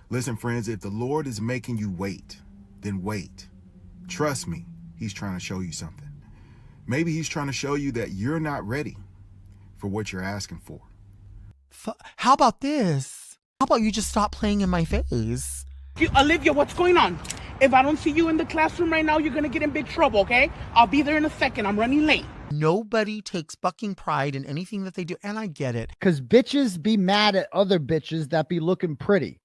Listen, friends, if the Lord is making you wait, then wait. Trust me, he's trying to show you something. Maybe he's trying to show you that you're not ready for what you're asking for. How about this? How about you just stop playing in my face? Olivia, what's going on? If I don't see you in the classroom right now, you're going to get in big trouble, okay? I'll be there in a second. I'm running late. Nobody takes fucking pride in anything that they do, and I get it. Because bitches be mad at other bitches that be looking pretty.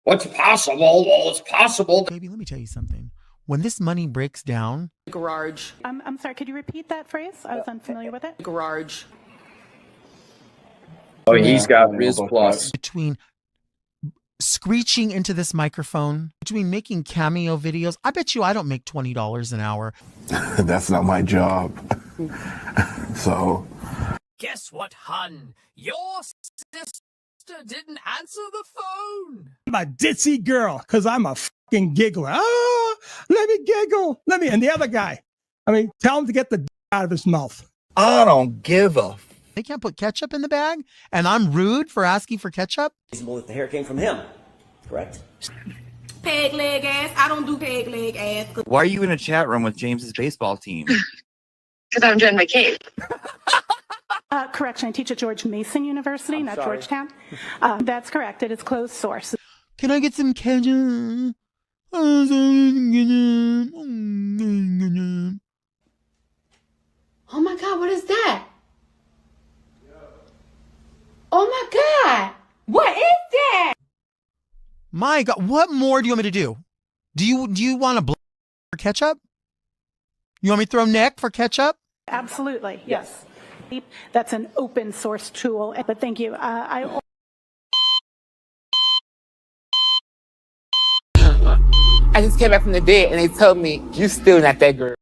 What's possible? Well, it's possible. Baby, let me tell you something. When this money breaks down... Garage. I'm sorry, could you repeat that phrase? I was unfamiliar with it. Garage. Oh, he's got Riz Plus. Between screeching into this microphone, between making Cameo videos, I bet you I don't make $20 an hour. That's not my job. So... Guess what, hun? Your sister didn't answer the phone. I'm a ditzy girl because I'm a fucking giggler. Oh, let me giggle. And the other guy, tell him to get the out of his mouth. I don't give a. They can't put ketchup in the bag, and I'm rude for asking for ketchup? Reasonable if the hair came from him, correct? Peg leg ass. I don't do peg leg ass. Why are you in a chat room with James's baseball team? Because I'm doing my cake. Correction, I teach at George Mason University, not Georgetown. That's correct. It is closed source. Can I get some ketchup? Oh my God, what is that? Oh my God, what is that? My God, what more do you want me to do? Do you want to blow for ketchup? You want me to throw neck for ketchup? Absolutely, yes. That's an open source tool, but thank you. I just came back from the dead and they told me, you still not that girl.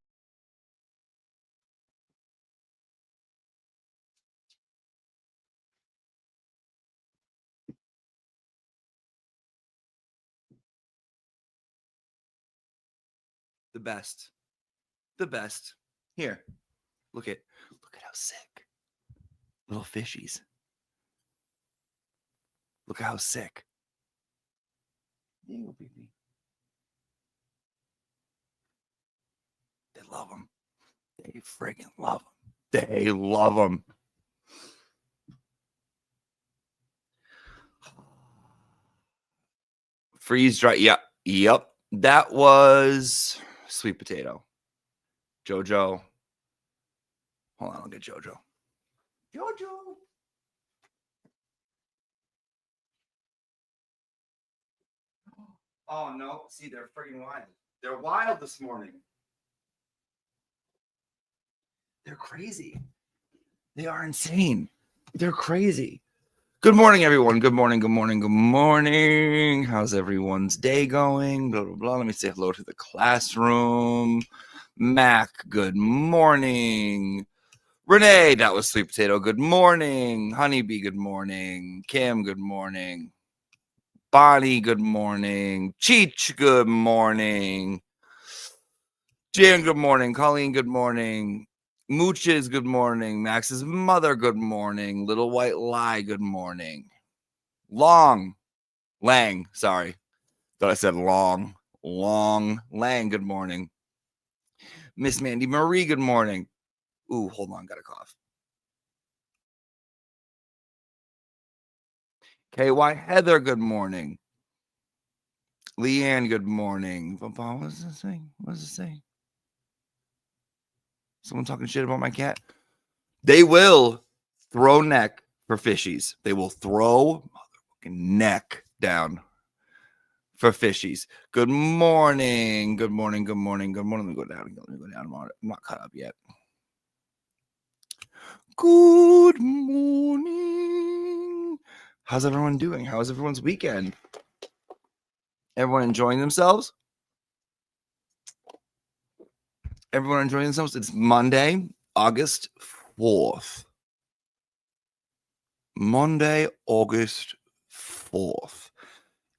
The best. The best. Here. Look at how sick. Little fishies. Look at how sick. There you go, baby. They love them. They friggin' love them. They love them. Freeze dry. Yep. That was sweet potato. Jojo. Hold on, I'll get Jojo. Jojo. Oh no, see, they're friggin' wild. They're wild this morning. They're crazy. They are insane. They're crazy. Good morning, everyone. Good morning, good morning, good morning. How's everyone's day going? Blah, blah, blah. Let me say hello to the classroom. Mac, good morning. Renee, that was sweet potato. Good morning. Honeybee, good morning. Kim, good morning. Bonnie, good morning. Cheech, good morning. Jan, good morning. Colleen, good morning. Mooches, good morning. Max's mother, good morning. Little White Lie, good morning. Lang, sorry. Thought I said Lang, good morning. Miss Mandy Marie, good morning. Ooh, hold on, got a cough. KY Heather, good morning. Leanne, good morning. What does it say? What does it say? Someone talking shit about my cat? They will throw neck for fishies. They will throw motherfucking neck down for fishies. Good morning. Good morning. Good morning. Good morning. Let me go down. I'm not caught up yet. Good morning. How's everyone doing? How was everyone's weekend? Everyone enjoying themselves? Everyone enjoying themselves? It's Monday, August 4th. Monday, August 4th.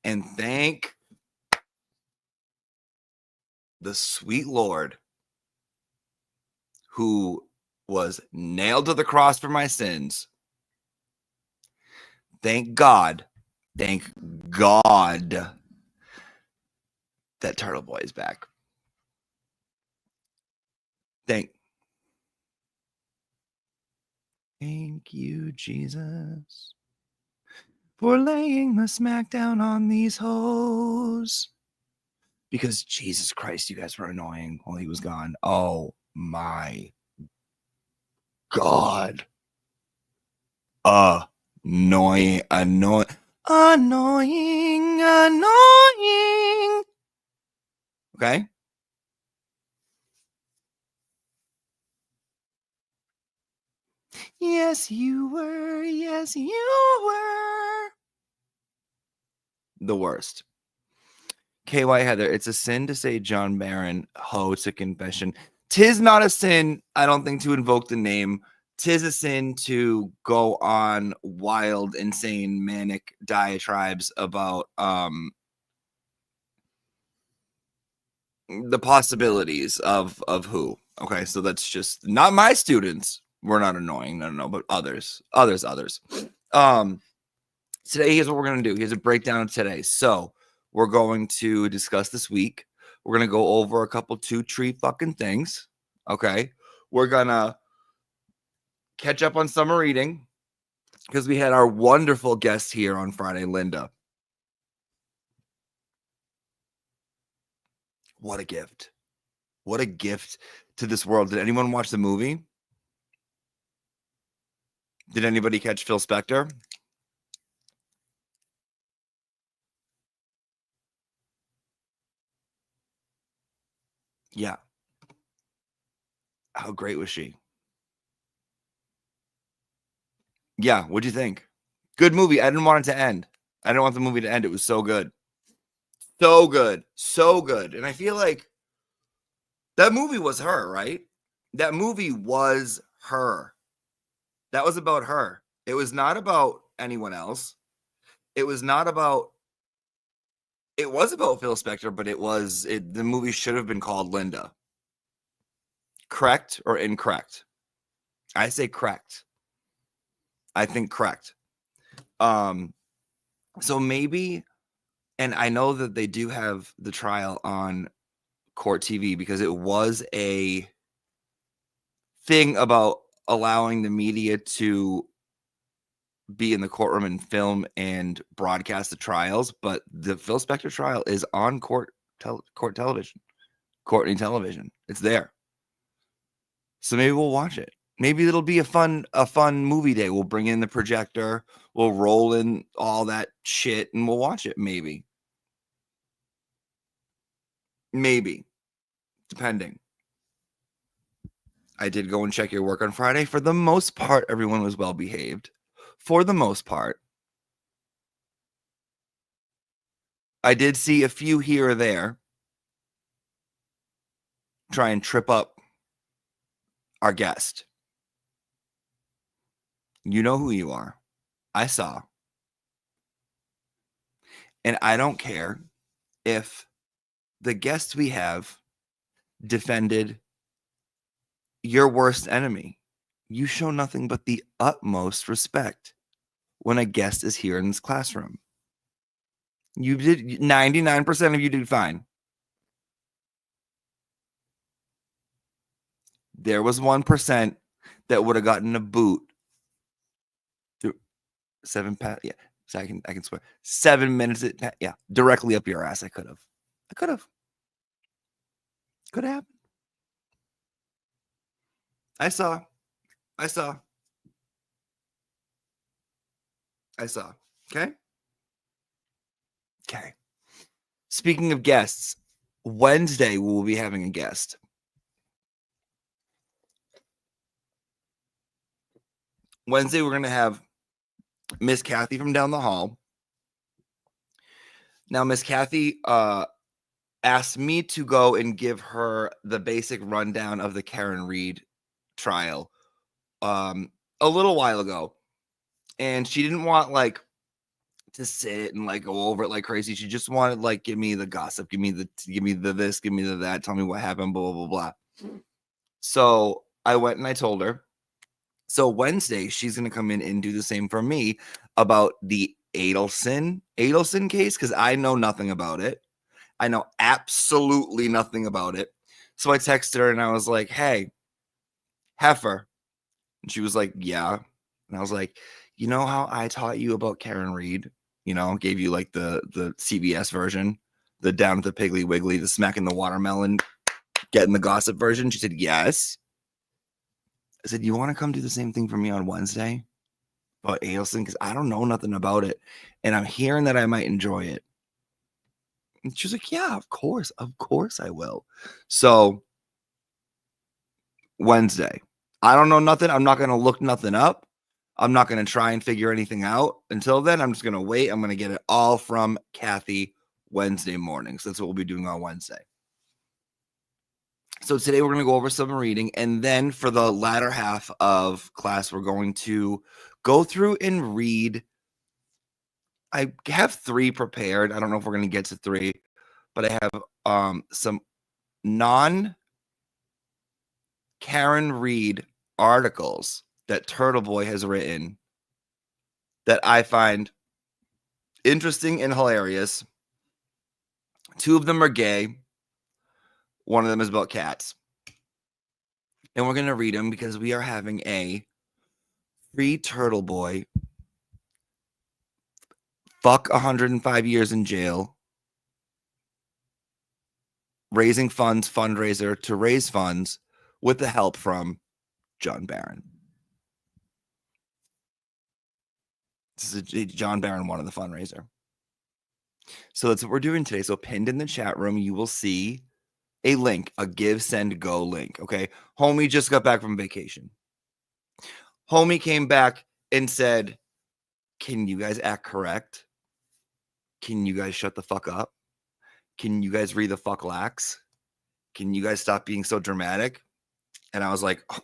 And thank the sweet Lord who was nailed to the cross for my sins. Thank God Thank God that Turtle Boy is back. Thank you, Jesus, for laying the smackdown on these hoes. Because Jesus Christ, you guys were annoying while he was gone. Oh my God. Annoying. Okay. Yes, you were. Yes, you were. The worst. KY Heather, it's a sin to say John Barron, ho to confession. Tis not a sin, I don't think, to invoke the name. Tis a sin to go on wild, insane, manic diatribes about the possibilities of who. Okay, so that's just not my students. We're not annoying, no, but others. Today, here's what we're gonna do. Here's a breakdown of today. So we're going to discuss this week. We're gonna go over a couple 2 tree fucking things. Okay, we're gonna catch up on summer reading because we had our wonderful guest here on Friday, Linda. What a gift. What a gift to this world. Did anyone watch the movie? Did anybody catch Phil Spector? Yeah. How great was she? Yeah, what'd you think? Good movie. I didn't want it to end. I didn't want the movie to end. It was so good. So good. So good. And I feel like that movie was her, right? That movie was her. That was about her. It was not about anyone else. It was not about... It was about Phil Spector, but the movie should have been called Linda. Correct or incorrect? I say correct. I think correct. So maybe, and I know that they do have the trial on Court TV because it was a thing about allowing the media to be in the courtroom and film and broadcast the trials, but the Phil Spector trial is on court television, Courtney television. It's there. So maybe we'll watch it. Maybe it'll be a fun movie day. We'll bring in the projector, we'll roll in all that shit, and we'll watch it. Maybe, depending. I did go and check your work on Friday. For the most part, everyone was well behaved. For the most part. I did see a few here or there try and trip up our guest. You know who you are. I saw. And I don't care if the guest we have defended your worst enemy. You show nothing but the utmost respect when a guest is here in this classroom. You did 99% of you did fine. There was 1% that would have gotten a boot through 7 pat. Yeah, so I can swear 7 minutes. Yeah, directly up your ass. I could have. Could have happened. I saw. Okay. Speaking of guests, Wednesday we will be having a guest. Wednesday we're going to have Miss Kathy from down the hall. Now, Miss Kathy asked me to go and give her the basic rundown of the Karen Reed trial a little while ago. And she didn't want to sit and go over it like crazy. She just wanted give me the gossip, give me the this, give me the that, tell me what happened, blah, blah, blah. So I went and I told her. So Wednesday, she's going to come in and do the same for me about the Adelson case because I know nothing about it. I know absolutely nothing about it. So I texted her and I was like, hey, heifer. And she was like, yeah. And I was like, you know how I taught you about Karen Reed? You know, gave you like the CBS version, the down at the Piggly Wiggly, the smacking the watermelon, getting the gossip version. She said, yes. I said, you want to come do the same thing for me on Wednesday about Adelson? Because I don't know nothing about it. And I'm hearing that I might enjoy it. And she was like, yeah, of course I will. So Wednesday, I don't know nothing. I'm not going to look nothing up. I'm not going to try and figure anything out. Until then, I'm just going to wait. I'm going to get it all from Kathy Wednesday morning. So that's what we'll be doing on Wednesday. So today we're going to go over some reading. And then for the latter half of class, we're going to go through and read. I have 3 prepared. I don't know if we're going to get to 3, but I have some non-Karen Reed articles that Turtle Boy has written that I find interesting and hilarious. 2 of them are gay. 1 of them is about cats. And we're going to read them because we are having a free Turtle Boy fuck 105 years in jail raising funds fundraiser to raise funds with the help from John Barron. This is John Barron won the fundraiser. So that's what we're doing today. So pinned in the chat room, you will see a link, a give, send, go link. Okay. Homie just got back from vacation. Homie came back and said, can you guys act correct? Can you guys shut the fuck up? Can you guys read the fuck lax? Can you guys stop being so dramatic? And I was like, oh,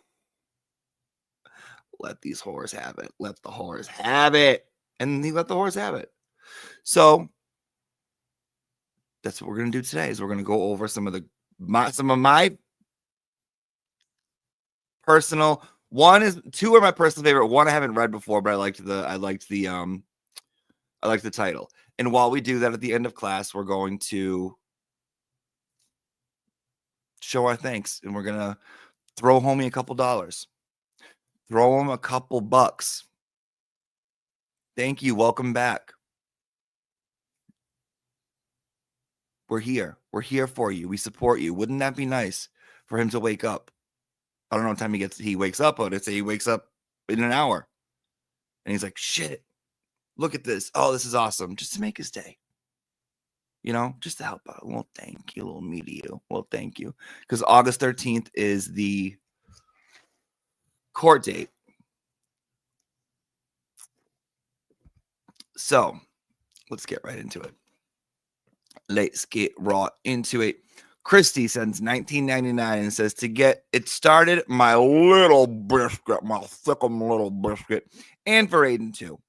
let these whores have it. Let the whores have it. And he let the whores have it. So that's what we're going to do today is we're going to go over some of my personal, 2 are my personal favorite. 1 I haven't read before, but I liked the title. And while we do that at the end of class, we're going to show our thanks and we're going to throw homie a couple dollars. Throw him a couple bucks. Thank you. Welcome back. We're here. We're here for you. We support you. Wouldn't that be nice for him to wake up? I don't know what time he wakes up, but I'd say he wakes up in an hour. And he's like, shit, look at this. Oh, this is awesome. Just to make his day. You know, just to help out. Well, thank you, little me to you. Well, thank you. Because August 13th is the court date. So let's get right into it. Let's get raw into it. Christy sends $19.99 and says, to get it started, my little biscuit, my thickum little biscuit, and for Aiden too.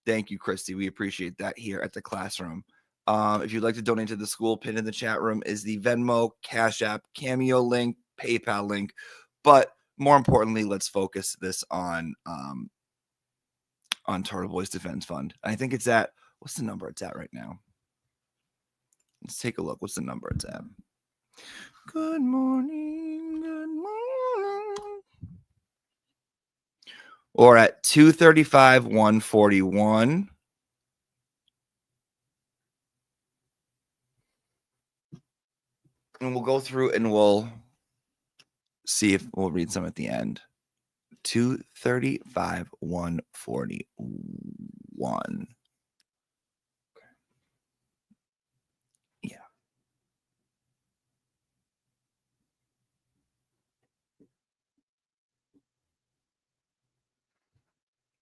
Thank you, Christy. We appreciate that here at the classroom. If you'd like to donate to the school, pinned in the chat room is the Venmo, Cash App, Cameo link, PayPal link. But more importantly, let's focus this on Turtle Boy's Defense Fund. I think it's at, what's the number it's at right now? Let's take a look. What's the number it's at? Good morning. Good morning. Or at 235,141. And we'll go through and we'll see if we'll read some at the end. 235,141. Yeah.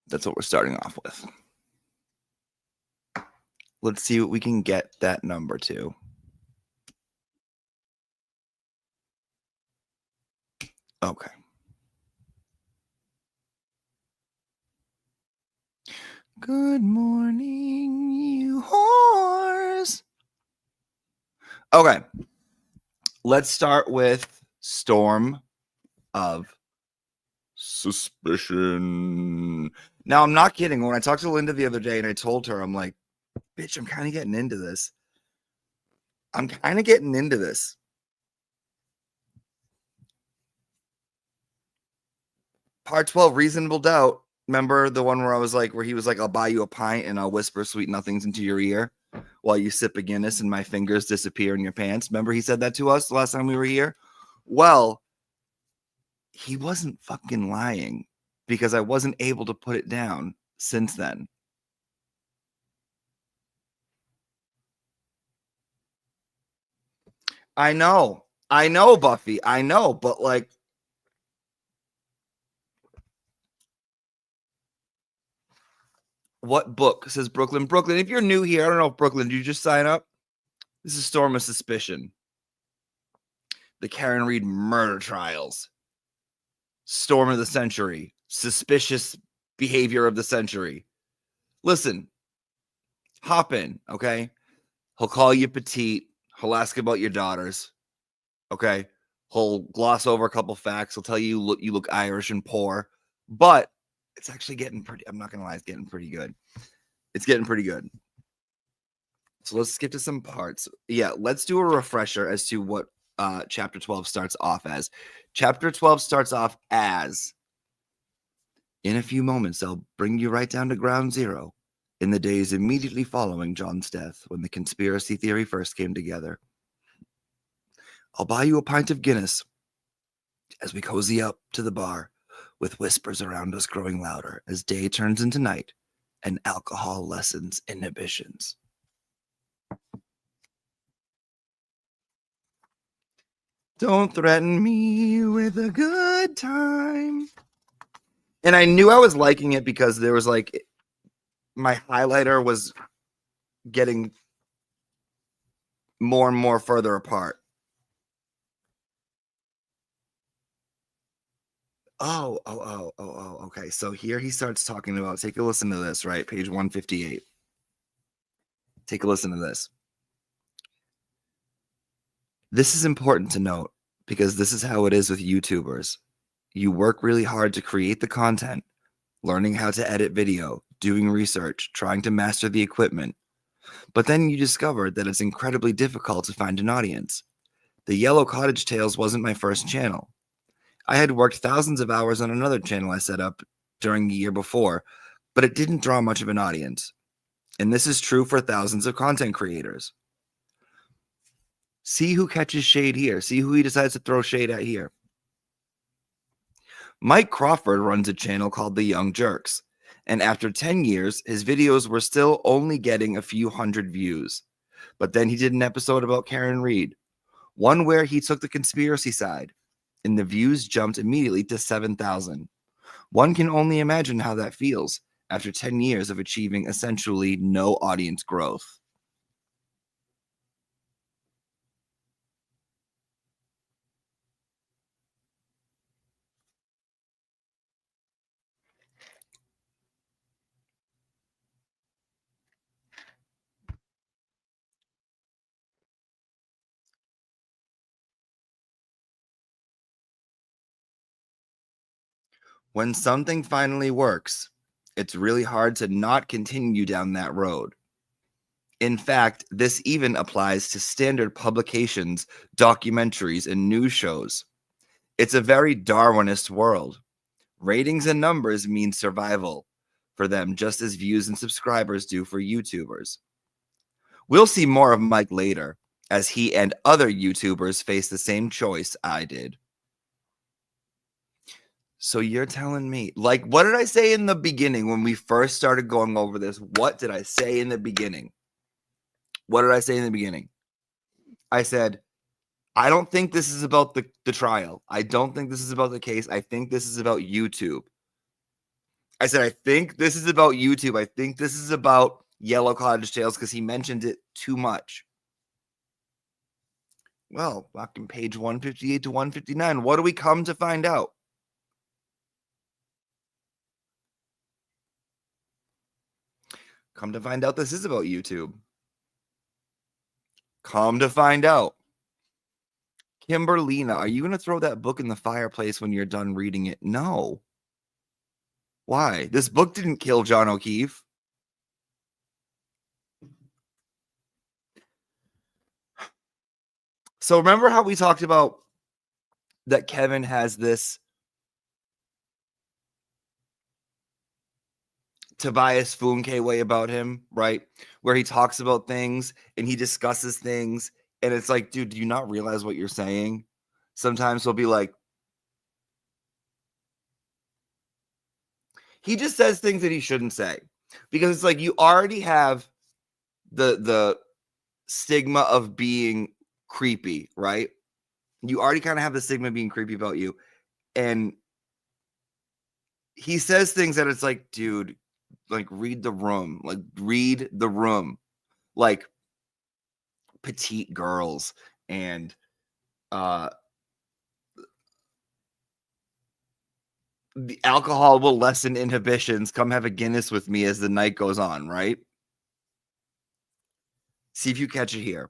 That's what we're starting off with. Let's see what we can get that number to. Okay. Good morning, you whores. Okay. Let's start with Storm of Suspicion. Now, I'm not kidding. When I talked to Linda the other day and I told her, I'm like, bitch, I'm kind of getting into this. Part 12, reasonable doubt. Remember the one where he was like, I'll buy you a pint and I'll whisper sweet nothings into your ear while you sip a Guinness and my fingers disappear in your pants. Remember he said that to us the last time we were here? Well, he wasn't fucking lying because I wasn't able to put it down since then. I know, Buffy. I know, but like, what book says Brooklyn? Brooklyn, if you're new here, I don't know if Brooklyn, did you just sign up? This is Storm of Suspicion. The Karen Reed murder trials. Storm of the century. Suspicious behavior of the century. Listen, hop in, okay? He'll call you petite. He'll ask about your daughters, okay? He'll gloss over a couple facts. He'll tell you you look Irish and poor, but it's actually getting pretty, I'm not going to lie, it's getting pretty good. It's getting pretty good. So let's skip to some parts. Yeah, let's do a refresher as to what chapter 12 starts off as. Chapter 12 starts off as, in a few moments, I'll bring you right down to ground zero in the days immediately following John's death, when the conspiracy theory first came together. I'll buy you a pint of Guinness as we cozy up to the bar, with whispers around us growing louder as day turns into night and alcohol lessens inhibitions. Don't threaten me with a good time. And I knew I was liking it because there was like, my highlighter was getting more and more further apart. Oh, okay. So here he starts talking about, take a listen to this, right? Page 158. Take a listen to this. This is important to note because this is how it is with YouTubers. You work really hard to create the content, learning how to edit video, doing research, trying to master the equipment. But then you discover that it's incredibly difficult to find an audience. The Yellow Cottage Tales wasn't my first channel. I had worked thousands of hours on another channel I set up during the year before, but it didn't draw much of an audience. And this is true for thousands of content creators. See who catches shade here. See who he decides to throw shade at here. Mike Crawford runs a channel called The Young Jerks, and after 10 years, his videos were still only getting a few hundred views. But then he did an episode about Karen Reed, one where he took the conspiracy side, and the views jumped immediately to 7,000. One can only imagine how that feels after 10 years of achieving essentially no audience growth. When something finally works, it's really hard to not continue down that road. In fact, this even applies to standard publications, documentaries, and news shows. It's a very Darwinist world. Ratings and numbers mean survival for them, just as views and subscribers do for YouTubers. We'll see more of Mike later, as he and other YouTubers face the same choice I did. So you're telling me, like, what did I say in the beginning when we first started going over this? What did I say in the beginning? What did I say in the beginning? I said, I don't think this is about the trial. I don't think this is about the case. I think this is about YouTube. I said, I think this is about YouTube. I think this is about Yellow Cottage Tales because he mentioned it too much. Well, back in page 158 to 159, what do we come to find out? Come to find out this is about YouTube. Come to find out. Kimberlina, are you going to throw that book in the fireplace when you're done reading it? No. Why? This book didn't kill John O'Keefe. So remember how we talked about that Kevin has this Tobias Funke way about him, right? Where he talks about things and he discusses things. And it's like, dude, do you not realize what you're saying? Sometimes he'll be like, he just says things that he shouldn't say. Because it's like you already have the stigma of being creepy, right? You already kind of have the stigma of being creepy about you. And he says things that it's like, dude, like read the room. Like read the room. Like petite girls and the alcohol will lessen inhibitions. Come have a Guinness with me as the night goes on, right? See if you catch it here.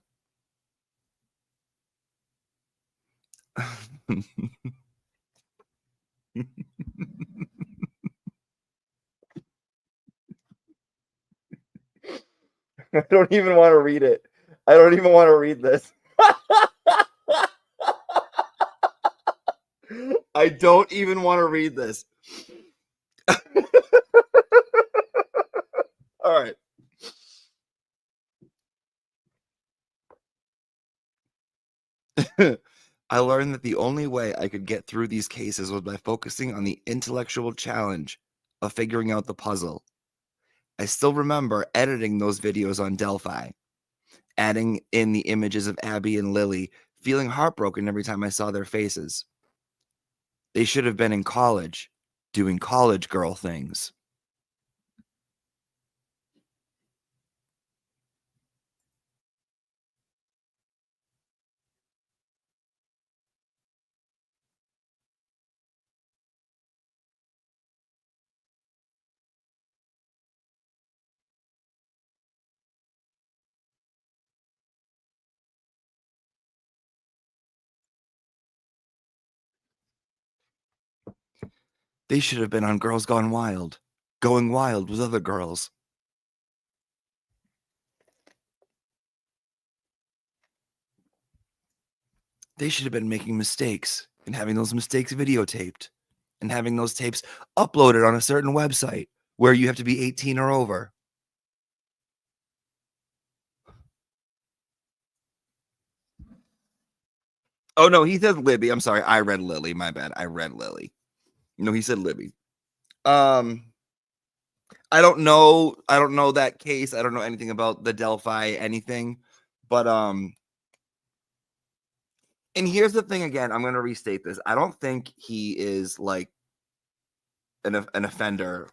I don't even want to read it. I don't even want to read this. I don't even want to read this. All right. I learned that the only way I could get through these cases was by focusing on the intellectual challenge of figuring out the puzzle. I still remember editing those videos on Delphi, adding in the images of Abby and Lily, feeling heartbroken every time I saw their faces. They should have been in college, doing college girl things. They should have been on Girls Gone Wild, going wild with other girls. They should have been making mistakes and having those mistakes videotaped and having those tapes uploaded on a certain website where you have to be 18 or over. Oh, no, he said Libby. I'm sorry. I read Lily. My bad. I read Lily. No, he said Libby. I don't know that case. I don't know anything about the Delphi anything. But and here's the thing again, I'm going to restate this. I don't think he is like an offender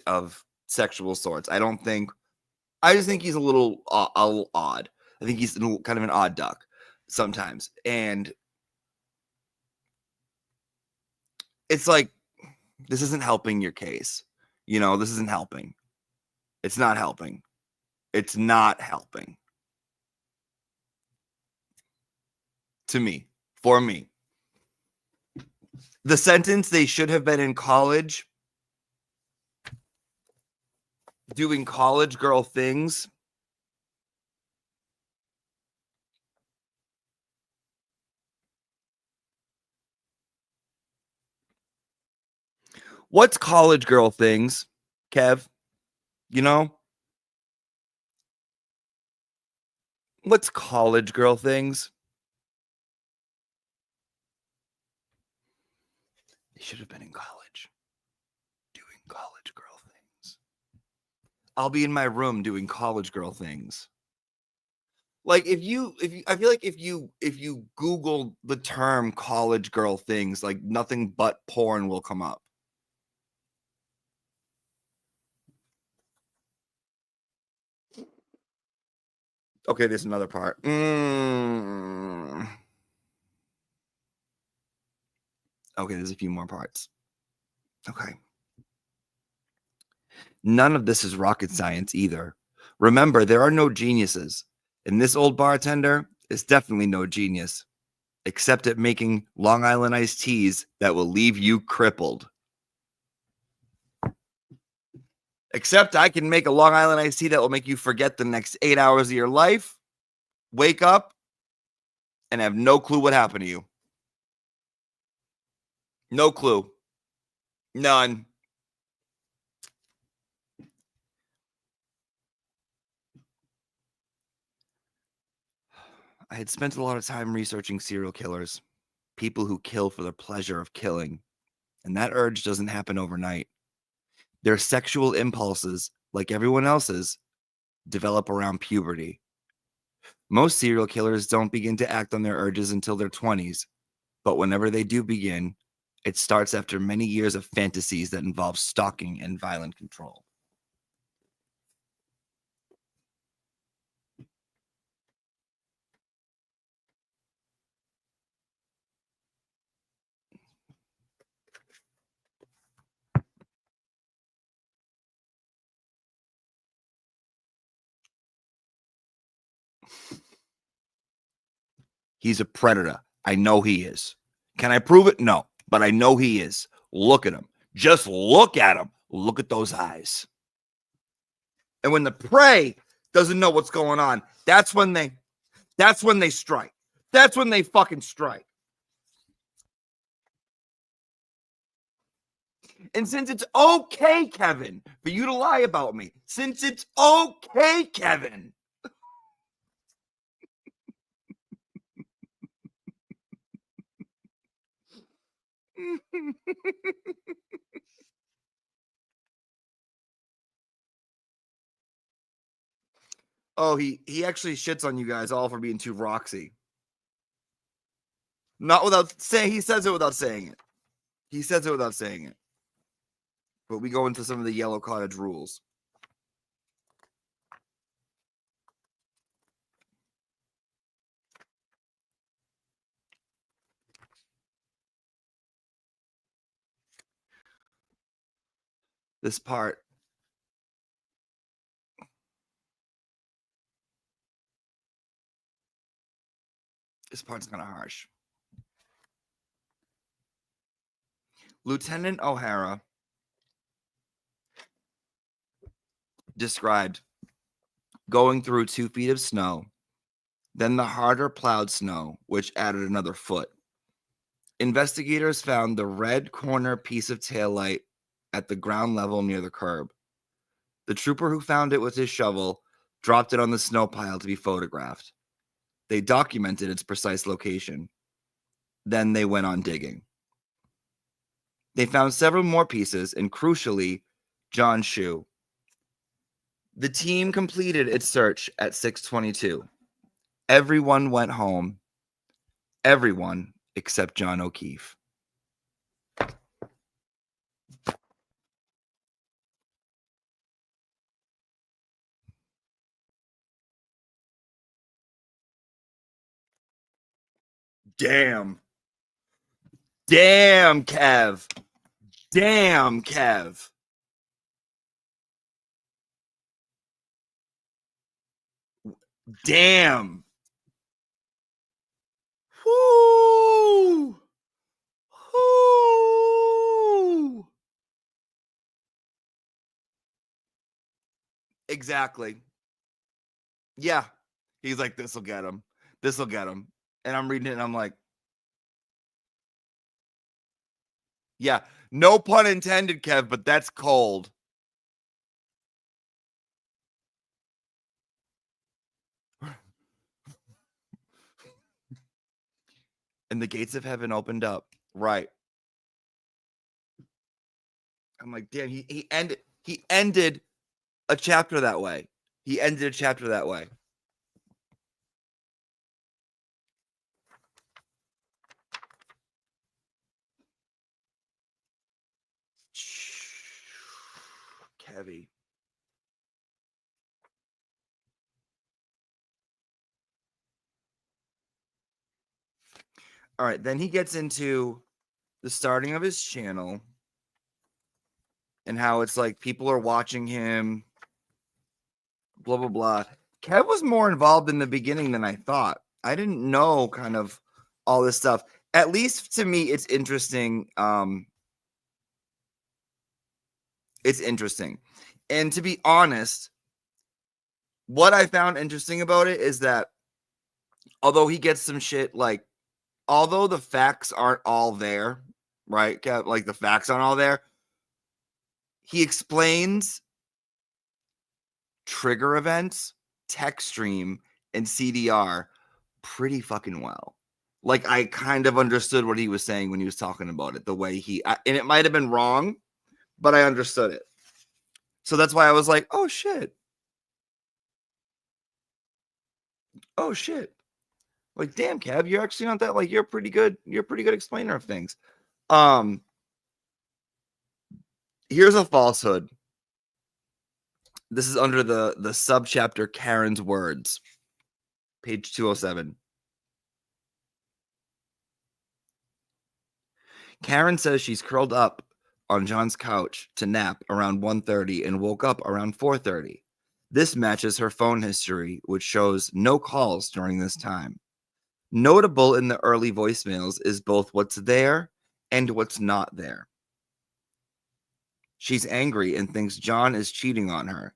of sexual sorts. I just think he's a little odd. I think he's kind of an odd duck sometimes. And it's like, this isn't helping your case. You know, this isn't helping. It's not helping. It's not helping. To me, for me. The sentence, they should have been in college doing college girl things. What's college girl things, Kev? You know? What's college girl things? They should have been in college doing college girl things. I'll be in my room doing college girl things. Like I feel like if you Google the term college girl things, like nothing but porn will come up. Okay, there's another part. Okay, there's a few more parts. Okay. None of this is rocket science either. Remember, there are no geniuses. And this old bartender is definitely no genius, except at making Long Island iced teas that will leave you crippled. Except I can make a Long Island iced tea that will make you forget the next 8 hours of your life, wake up, and have no clue what happened to you. No clue. None. I had spent a lot of time researching serial killers, people who kill for the pleasure of killing, and that urge doesn't happen overnight. Their sexual impulses, like everyone else's, develop around puberty. Most serial killers don't begin to act on their urges until their 20s, but whenever they do begin, it starts after many years of fantasies that involve stalking and violent control. He's a predator. I know he is. Can I prove it? No, but I know he is. Look at him. Just look at him. Look at those eyes. And when the prey doesn't know what's going on, that's when they strike. That's when they fucking strike. And since it's okay, Kevin, for you to lie about me, since it's okay, Kevin, oh, he actually shits on you guys all for being too Roxy. Not without saying, he says it without saying it. He says it without saying it. But we go into some of the Yellow Cottage rules. This part's kind of harsh. Lieutenant O'Hara described going through 2 feet of snow, then the harder plowed snow, which added another foot. Investigators found the red corner piece of taillight at the ground level near the curb. The trooper who found it with his shovel dropped it on the snow pile to be photographed. They documented its precise location. Then they went on digging. They found several more pieces and, crucially, John's shoe. The team completed its search at 6:22. Everyone went home. Everyone except John O'Keefe. Damn. Damn, Kev. Damn, Kev. Damn. Whoo. Whoo. Exactly. Yeah. He's like, this'll get him. This'll get him. And I'm reading it and I'm like, yeah, no pun intended, Kev, but that's cold. And the gates of heaven opened up. Right. I'm like, damn, he ended a chapter that way. He ended a chapter that way. Kevy. All right, then he gets into the starting of his channel and how it's like people are watching him, blah, blah, blah. Kev was more involved in the beginning than I thought. I didn't know kind of all this stuff. At least to me, it's interesting. It's interesting. And to be honest, what I found interesting about it is that although he gets some shit, like, although the facts aren't all there, right? Like, the facts aren't all there, he explains trigger events, tech stream, and CDR pretty fucking well. Like, I kind of understood what he was saying when he was talking about it, the way and it might have been wrong, but I understood it. So that's why I was like, oh shit. Oh shit. Like, damn, Kev, you're actually not that, like, you're a pretty good explainer of things. Here's a falsehood. This is under the subchapter Karen's words, page 207. Karen says she's curled up on John's couch to nap around 1:30 and woke up around 4:30. This matches her phone history, which shows no calls during this time. Notable in the early voicemails is both what's there and what's not there. She's angry and thinks John is cheating on her.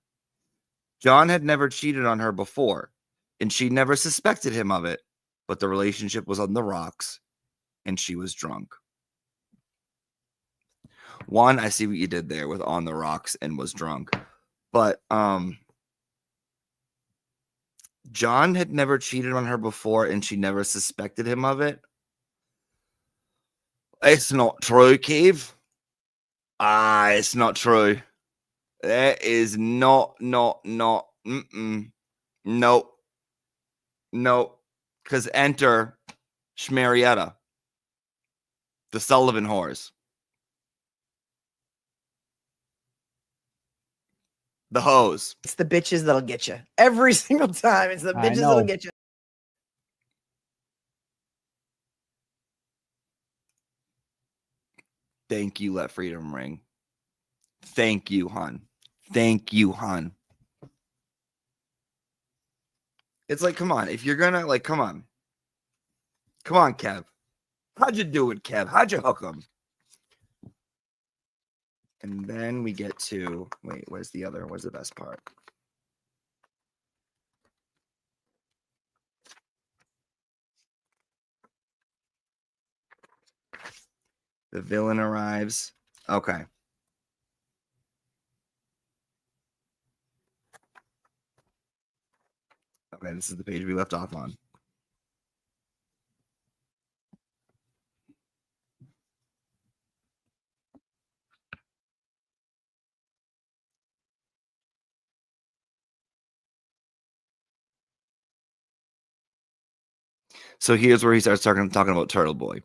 John had never cheated on her before, and she never suspected him of it, but the relationship was on the rocks, and she was drunk. One, I see what you did there with on the rocks and was drunk. But John had never cheated on her before, and she never suspected him of it. It's not true, Kev. It's not true. That is not. Nope. Because enter Schmarietta, the Sullivan whores. The hoes. It's the bitches that'll get you. Every single time. It's the bitches that'll get you. Thank you, let freedom ring. Thank you, hon. Thank you, hon. It's like, come on. If you're gonna, like, come on. Come on, Kev. How'd you do it, Kev? How'd you hook him? And then we get to, wait, where's the best part? The villain arrives. Okay. Okay, this is the page we left off on. So here's where he starts talking about Turtle Boy.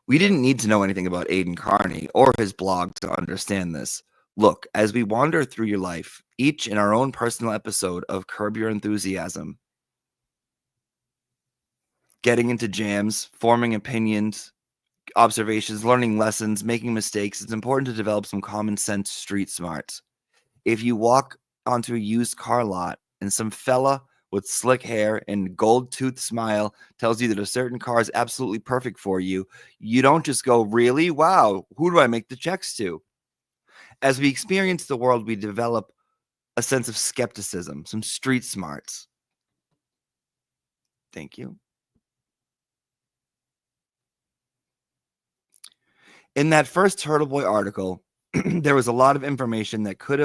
We didn't need to know anything about Aiden Carney or his blog to understand this. Look, as we wander through your life, each in our own personal episode of Curb Your Enthusiasm, getting into jams, forming opinions, observations, learning lessons, making mistakes, it's important to develop some common sense street smarts. If you walk onto a used car lot and some fella with slick hair and gold tooth smile tells you that a certain car is absolutely perfect for you, you don't just go, really? Wow, who do I make the checks to? As we experience the world, we develop a sense of skepticism, some street smarts. Thank you. In that first Turtle Boy article, there was a lot of information that could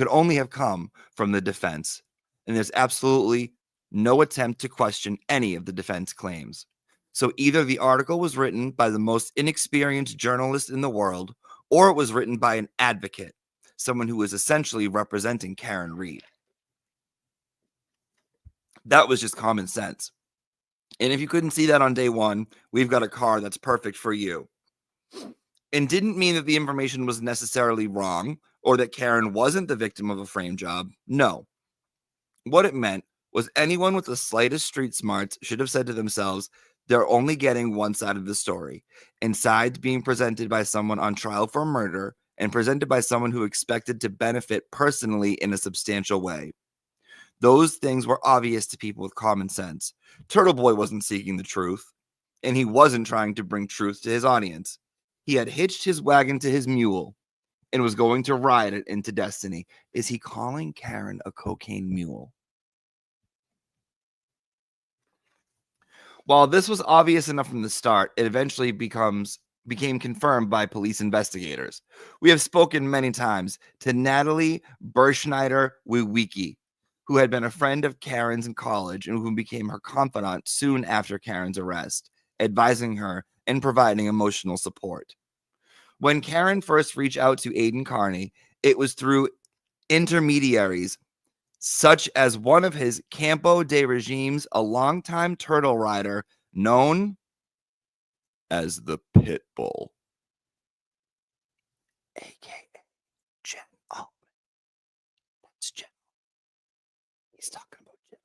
only have come from the defense. And there's absolutely no attempt to question any of the defense claims. So either the article was written by the most inexperienced journalist in the world, or it was written by an advocate, someone who was essentially representing Karen Reed. That was just common sense. And if you couldn't see that on day one, we've got a car that's perfect for you. And didn't mean that the information was necessarily wrong or that Karen wasn't the victim of a frame job. No. What it meant was anyone with the slightest street smarts should have said to themselves, they're only getting one side of the story, and sides being presented by someone on trial for murder and presented by someone who expected to benefit personally in a substantial way. Those things were obvious to people with common sense. Turtle Boy wasn't seeking the truth, and he wasn't trying to bring truth to his audience. He had hitched his wagon to his mule and was going to ride it into destiny. Is he calling Karen a cocaine mule? While this was obvious enough from the start, it eventually became confirmed by police investigators. We have spoken many times to Natalie Berschneider-Wiewicki, who had been a friend of Karen's in college and who became her confidant soon after Karen's arrest, advising her and providing emotional support. When Karen first reached out to Aiden Carney, it was through intermediaries such as one of his Campo de Regimes, a longtime turtle rider known as the Pit Bull, aka Jen Altman. That's Jen. He's talking about Jen.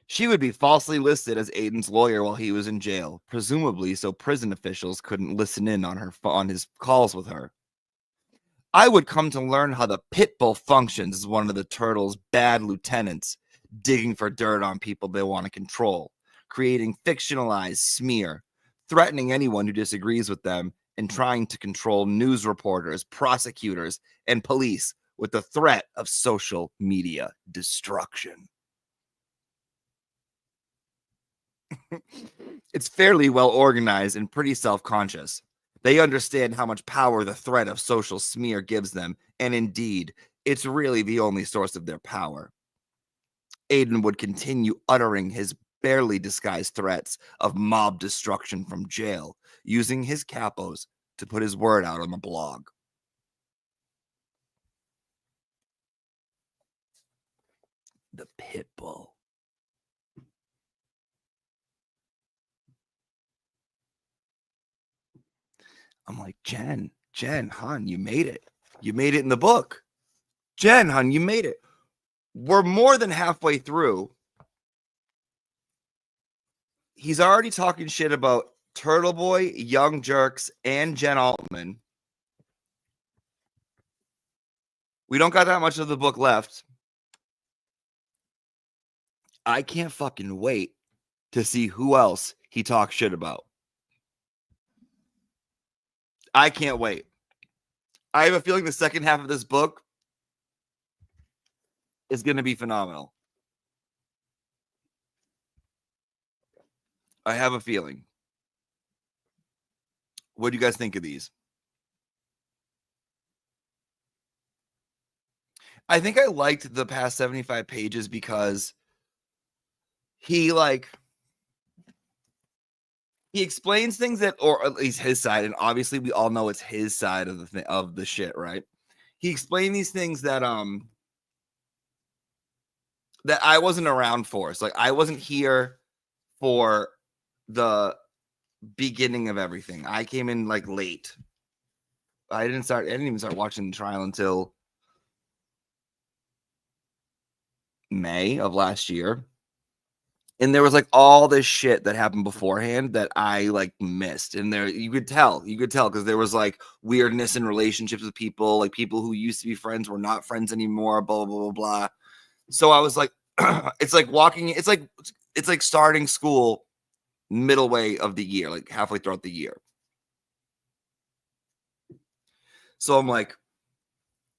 She would be falsely listed as Aiden's lawyer while he was in jail, presumably so prison officials couldn't listen in on his calls with her. I would come to learn how the pit bull functions as one of the turtle's bad lieutenants, digging for dirt on people they want to control, creating fictionalized smear, threatening anyone who disagrees with them, and trying to control news reporters, prosecutors, and police with the threat of social media destruction. It's fairly well organized and pretty self-conscious. They understand how much power the threat of social smear gives them, and indeed, it's really the only source of their power. Aiden would continue uttering his barely disguised threats of mob destruction from jail, using his capos to put his word out on the blog. The Pit Bull. I'm like, Jen, hon, you made it. You made it in the book. Jen, hon, you made it. We're more than halfway through. He's already talking shit about Turtle Boy, Young Jerks, and Jen Altman. We don't got that much of the book left. I can't fucking wait to see who else he talks shit about. I can't wait. I have a feeling the second half of this book is going to be phenomenal. I have a feeling. What do you guys think of these? I think I liked the past 75 pages because he explains things that, or at least his side, and obviously we all know it's his side of the shit, right? He explained these things that that I wasn't around for. So like I wasn't here for the beginning of everything. I came in like late. I didn't even start watching the trial until May of last year. And there was like all this shit that happened beforehand that I like missed. And there you could tell because there was like weirdness in relationships with people, like people who used to be friends were not friends anymore, blah, blah, blah, blah. So I was like, it's like starting school middle way of the year, like halfway throughout the year. So I'm like,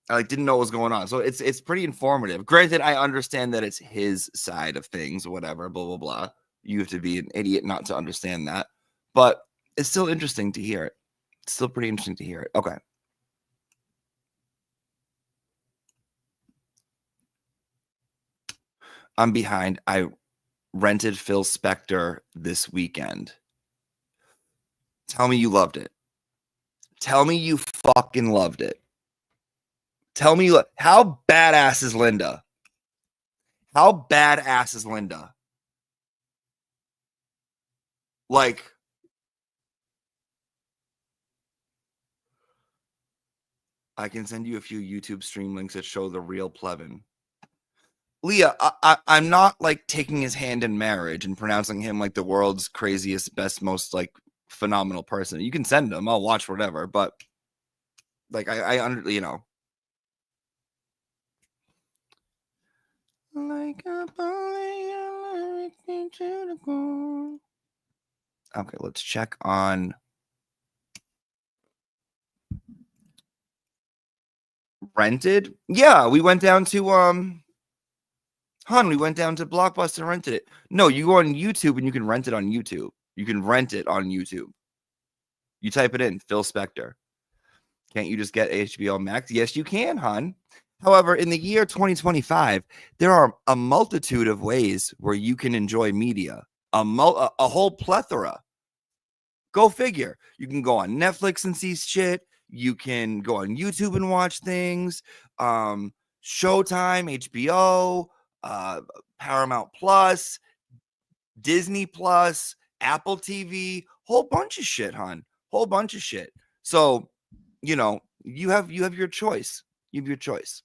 I didn't know what was going on. So it's pretty informative. Granted, I understand that it's his side of things, whatever, blah, blah, blah. You have to be an idiot not to understand that. But it's still interesting to hear it. It's still pretty interesting to hear it. Okay. I'm behind. I rented Phil Spector this weekend. Tell me you loved it. Tell me you fucking loved it. Tell me how badass is Linda? How badass is Linda? Like, I can send you a few YouTube stream links that show the real Plevin. Leah, I'm not like taking his hand in marriage and pronouncing him like the world's craziest, best, most like phenomenal person. You can send him. I'll watch whatever. But like, you know. Like a bully, to the bone. Okay, let's check on rented. Yeah, we went down to we went down to Blockbuster and rented it. No, you go on YouTube and you can rent it on YouTube. You can rent it on YouTube. You type it in, Phil Spector. Can't you just get HBO Max? Yes, you can, hon. However, in the year 2025, there are a multitude of ways where you can enjoy media, a whole plethora. Go figure. You can go on Netflix and see shit. You can go on YouTube and watch things. Showtime, HBO, Paramount Plus, Disney Plus, Apple TV, whole bunch of shit, hon. Whole bunch of shit. So, you know, you have your choice. You have your choice.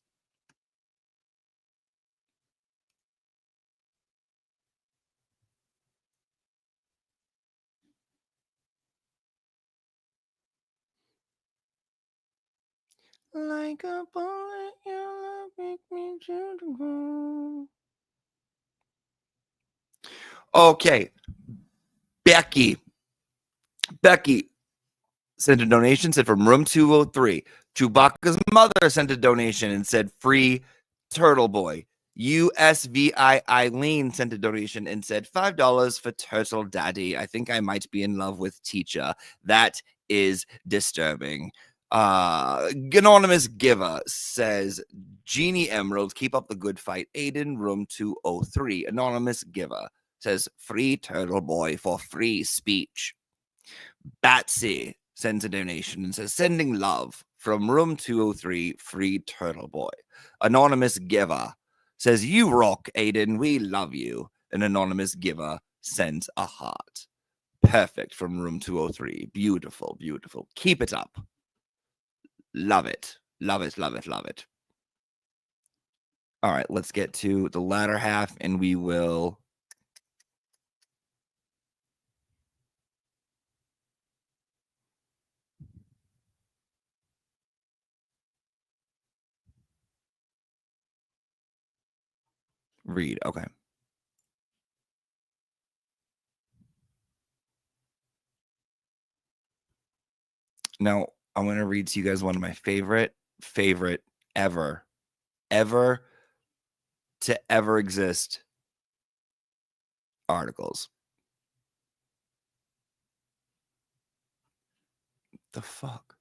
Like a bullet, your love make me go. Okay. Becky sent a donation, said from room 203. Chewbacca's mother sent a donation and said free Turtle Boy. USVI Eileen sent a donation and said $5 for Turtle Daddy. I think I might be in love with Teacher. That is disturbing. Anonymous Giver says Genie Emerald, keep up the good fight. Aiden, room 203. Anonymous Giver says free Turtle Boy for free speech. Batsy sends a donation and says sending love from room 203, free Turtle Boy. Anonymous Giver says you rock, Aiden, we love you. An anonymous giver sends a heart. Perfect from room 203. Beautiful, beautiful. Keep it up. Love it. Love it, love it, love it. All right, let's get to the latter half and we will read. Okay. Now, I'm going to read to you guys one of my favorite ever to ever exist articles. The fuck?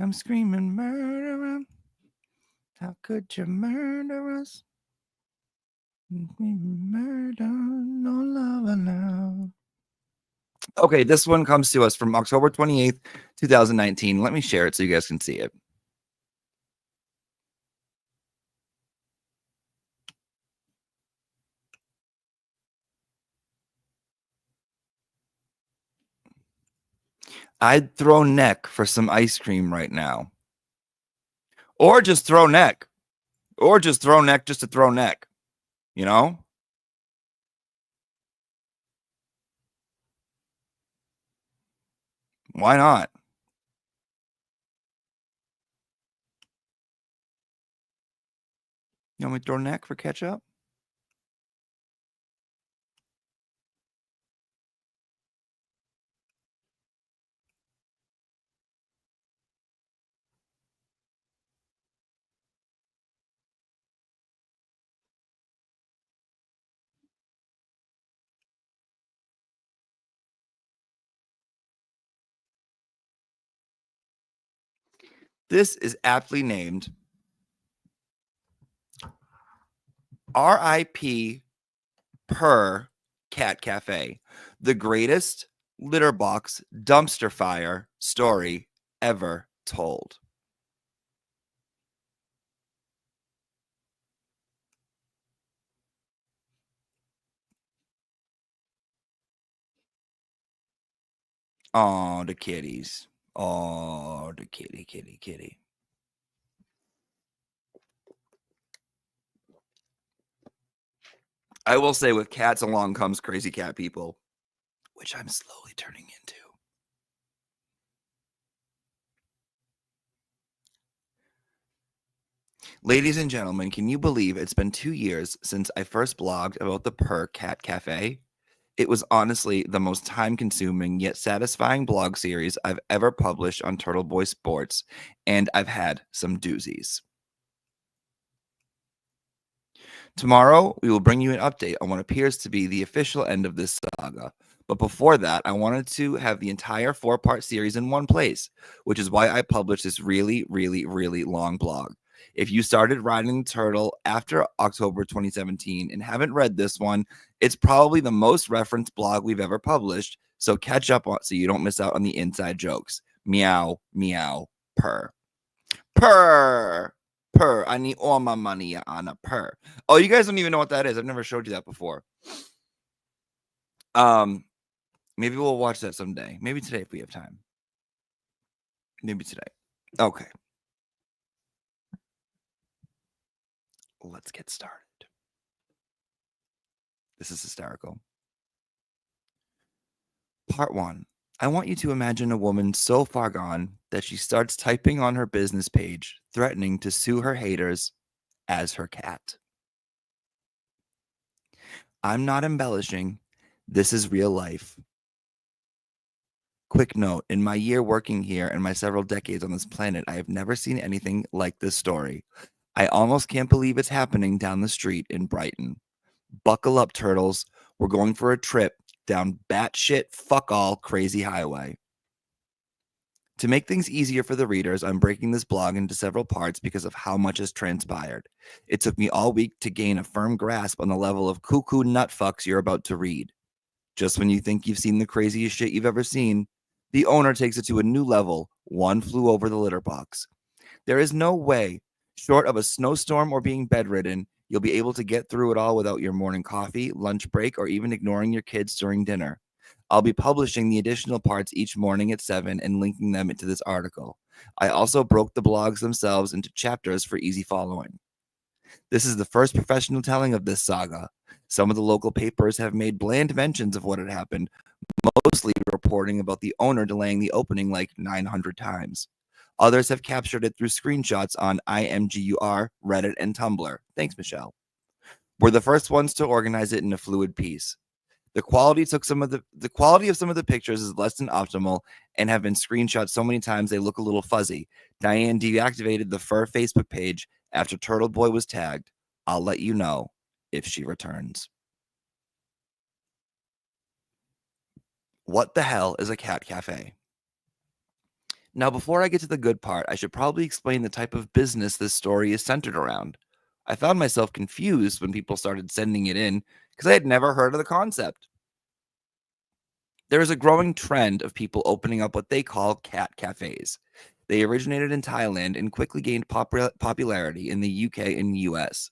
I'm screaming murderer. How could you murder us? Murder, no lover now. Okay, this one comes to us from October 28th, 2019. Let me share it so you guys can see it. I'd throw neck for some ice cream right now. Or just throw neck. Or just throw neck just to throw neck. You know? Why not? You want me to throw neck for ketchup? This is aptly named RIP per Cat Cafe, the greatest litter box dumpster fire story ever told. Oh, the kitties. Oh, the kitty. I will say with cats along comes crazy cat people, which I'm slowly turning into. Ladies and gentlemen, can you believe it's been 2 years since I first blogged about the Purr Cat Cafe? It was honestly the most time-consuming yet satisfying blog series I've ever published on Turtle Boy Sports, and I've had some doozies. Tomorrow, we will bring you an update on what appears to be the official end of this saga. But before that, I wanted to have the entire 4-part series in one place, which is why I published this really, really, really long blog. If you started riding the turtle after October 2017 and haven't read this one, it's probably the most referenced blog we've ever published, so catch up on so you don't miss out on the inside jokes. Meow, meow, purr. Purr! Purr. I need all my money on a purr. Oh, you guys don't even know what that is. I've never showed you that before. Maybe we'll watch that someday. Maybe today if we have time. Maybe today. Okay. Let's get started. This is hysterical. Part 1. I want you to imagine a woman so far gone that she starts typing on her business page, threatening to sue her haters as her cat. I'm not embellishing. This is real life. Quick note, in my year working here and my several decades on this planet, I have never seen anything like this story. I almost can't believe it's happening down the street in Brighton. Buckle up, turtles. We're going for a trip down batshit fuck all crazy highway. To make things easier for the readers, I'm breaking this blog into several parts because of how much has transpired. It took me all week to gain a firm grasp on the level of cuckoo nutfucks you're about to read. Just when you think you've seen the craziest shit you've ever seen, the owner takes it to a new level. One flew over the litter box. There is no way, short of a snowstorm or being bedridden, you'll be able to get through it all without your morning coffee, lunch break, or even ignoring your kids during dinner. I'll be publishing the additional parts each morning at 7 and linking them into this article. I also broke the blogs themselves into chapters for easy following. This is the first professional telling of this saga. Some of the local papers have made bland mentions of what had happened, mostly reporting about the owner delaying the opening like 900 times. Others have captured it through screenshots on IMGUR, Reddit, and Tumblr. Thanks, Michelle. We're the first ones to organize it in a fluid piece. The quality of some of the pictures is less than optimal and have been screenshot so many times they look a little fuzzy. Diane deactivated the Fur Facebook page after Turtle Boy was tagged. I'll let you know if she returns. What the hell is a cat cafe? Now, before I get to the good part, I should probably explain the type of business this story is centered around. I found myself confused when people started sending it in because I had never heard of the concept. There is a growing trend of people opening up what they call cat cafes. They originated in Thailand and quickly gained popularity in the UK and US.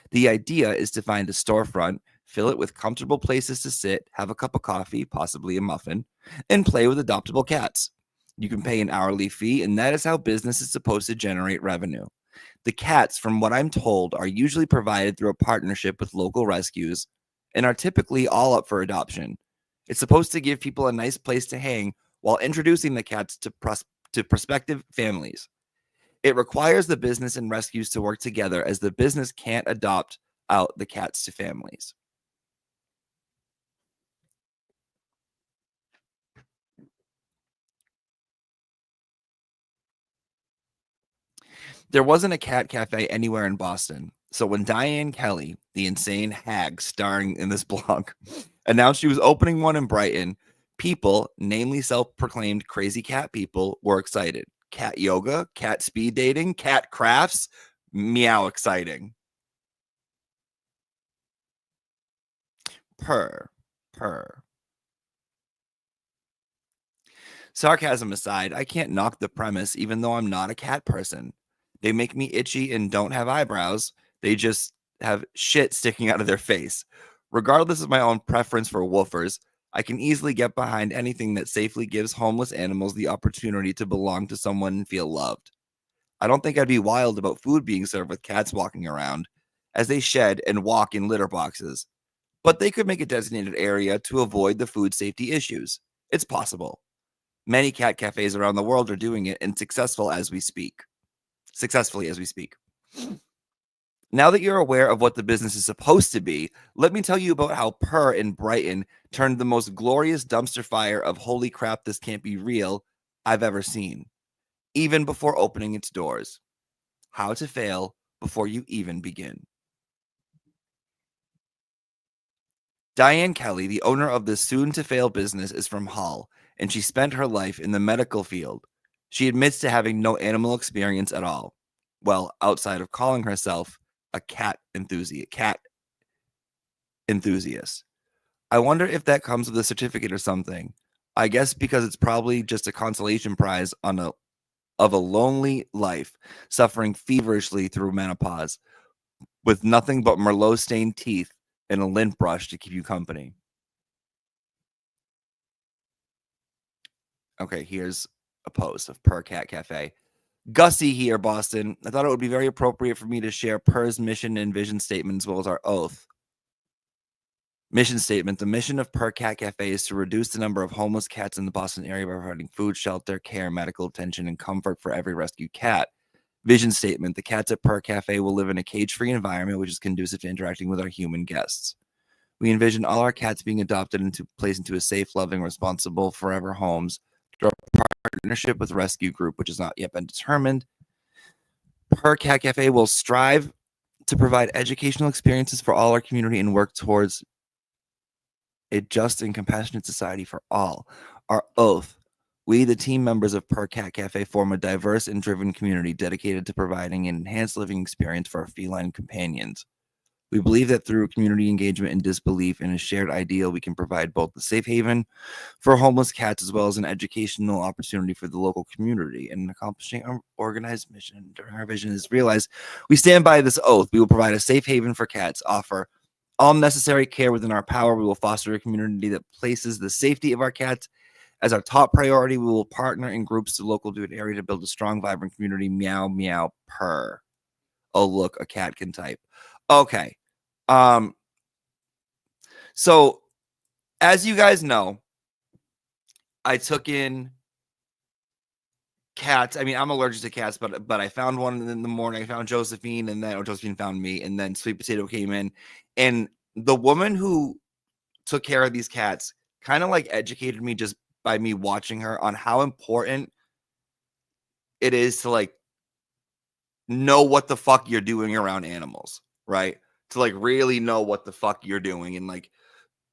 The idea is to find a storefront, fill it with comfortable places to sit, have a cup of coffee, possibly a muffin, and play with adoptable cats. You can pay an hourly fee, and that is how business is supposed to generate revenue. The cats, from what I'm told, are usually provided through a partnership with local rescues and are typically all up for adoption. It's supposed to give people a nice place to hang while introducing the cats to prospective families. It requires the business and rescues to work together as the business can't adopt out the cats to families. There wasn't a cat cafe anywhere in Boston. So when Diane Kelly, the insane hag starring in this blog, announced she was opening one in Brighton, people, namely self-proclaimed crazy cat people, were excited. Cat yoga, cat speed dating, cat crafts, meow exciting. Purr, purr. Sarcasm aside, I can't knock the premise even though I'm not a cat person. They make me itchy and don't have eyebrows. They just have shit sticking out of their face. Regardless of my own preference for woofers, I can easily get behind anything that safely gives homeless animals the opportunity to belong to someone and feel loved. I don't think I'd be wild about food being served with cats walking around, as they shed and walk in litter boxes. But they could make a designated area to avoid the food safety issues. It's possible. Many cat cafes around the world are doing it and successfully as we speak. Now that you're aware of what the business is supposed to be, let me tell you about how Purr in Brighton turned the most glorious dumpster fire of holy crap, this can't be real I've ever seen, even before opening its doors. How to fail before you even begin. Diane Kelly, the owner of the soon-to-fail business, is from Hull, and she spent her life in the medical field. She admits to having no animal experience at all. Well, outside of calling herself a cat enthusiast. I wonder if that comes with a certificate or something. I guess because it's probably just a consolation prize of a lonely life, suffering feverishly through menopause, with nothing but Merlot-stained teeth and a lint brush to keep you company. Okay, here's a post of Purr Cat Cafe. Gussie here, Boston. I thought it would be very appropriate for me to share Purr's mission and vision statement as well as our oath. Mission statement. The mission of Purr Cat Cafe is to reduce the number of homeless cats in the Boston area by providing food, shelter, care, medical attention, and comfort for every rescued cat. Vision statement. The cats at Purr Cafe will live in a cage-free environment which is conducive to interacting with our human guests. We envision all our cats being adopted and placed into a safe, loving, responsible, forever homes through our partnership with Rescue Group, which has not yet been determined. Purr Cat Cafe will strive to provide educational experiences for all our community and work towards a just and compassionate society for all. Our oath. We, the team members of Purr Cat Cafe, form a diverse and driven community dedicated to providing an enhanced living experience for our feline companions. We believe that through community engagement and disbelief in a shared ideal, we can provide both a safe haven for homeless cats as well as an educational opportunity for the local community. And accomplishing our organized mission during our vision is realized. We stand by this oath. We will provide a safe haven for cats, offer all necessary care within our power. We will foster a community that places the safety of our cats as our top priority. We will partner in groups to local to an area to build a strong, vibrant community. Meow, meow, purr. Oh, look, a cat can type. Okay. So as you guys know, I took in cats. I mean, I'm allergic to cats, but I found one in the morning. I found Josephine, and then Josephine found me, and then Sweet Potato came in. And the woman who took care of these cats kind of like educated me just by me watching her on how important it is to like know what the fuck you're doing around animals, right? To like really know what the fuck you're doing and like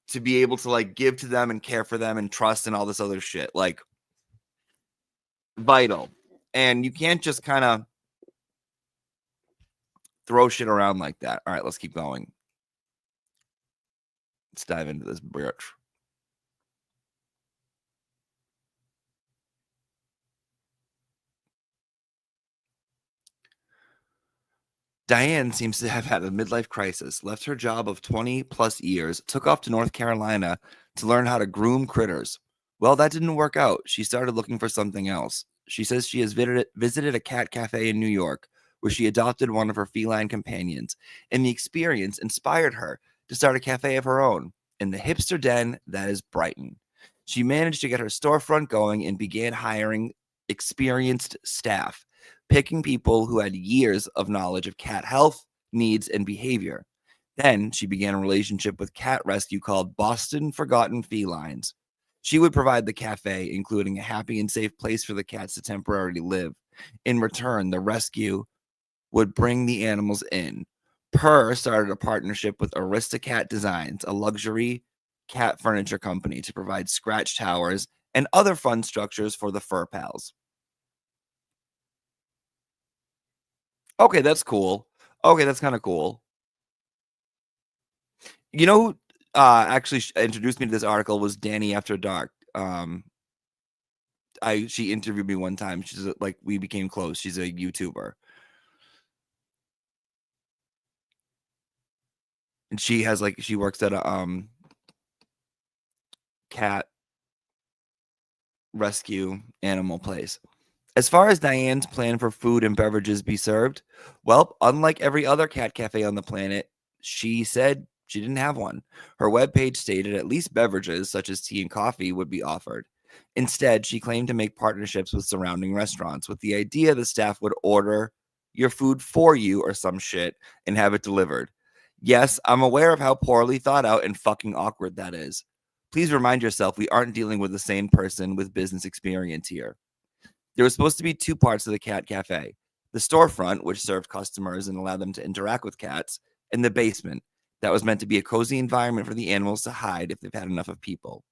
to be able to like give to them and care for them and trust and all this other shit, like vital. And you can't just kind of throw shit around like that. All right, let's keep going. Let's dive into this bitch. Diane seems to have had a midlife crisis, left her job of 20 plus years, took off to North Carolina to learn how to groom critters. Well, that didn't work out. She started looking for something else. She says she has visited a cat cafe in New York where she adopted one of her feline companions, and the experience inspired her to start a cafe of her own in the hipster den that is Brighton. She managed to get her storefront going and began hiring experienced staff, picking people who had years of knowledge of cat health, needs, and behavior. Then she began a relationship with cat rescue called Boston Forgotten Felines. She would provide the cafe, including a happy and safe place for the cats to temporarily live. In return, the rescue would bring the animals in. Purr started a partnership with Aristocat Designs, a luxury cat furniture company, to provide scratch towers and other fun structures for the fur pals. Okay, that's cool. Okay, that's kind of cool. You know who actually introduced me to this article was Danny After Dark. She interviewed me one time. She's like, we became close. She's a YouTuber. And she has like, she works at a cat rescue animal place. As far as Diane's plan for food and beverages be served, well, unlike every other cat cafe on the planet, she said she didn't have one. Her webpage stated at least beverages such as tea and coffee would be offered. Instead, she claimed to make partnerships with surrounding restaurants with the idea the staff would order your food for you or some shit and have it delivered. Yes, I'm aware of how poorly thought out and fucking awkward that is. Please remind yourself we aren't dealing with the same person with business experience here. There was supposed to be 2 parts of the cat cafe. The storefront, which served customers and allowed them to interact with cats, and the basement. That was meant to be a cozy environment for the animals to hide if they've had enough of people.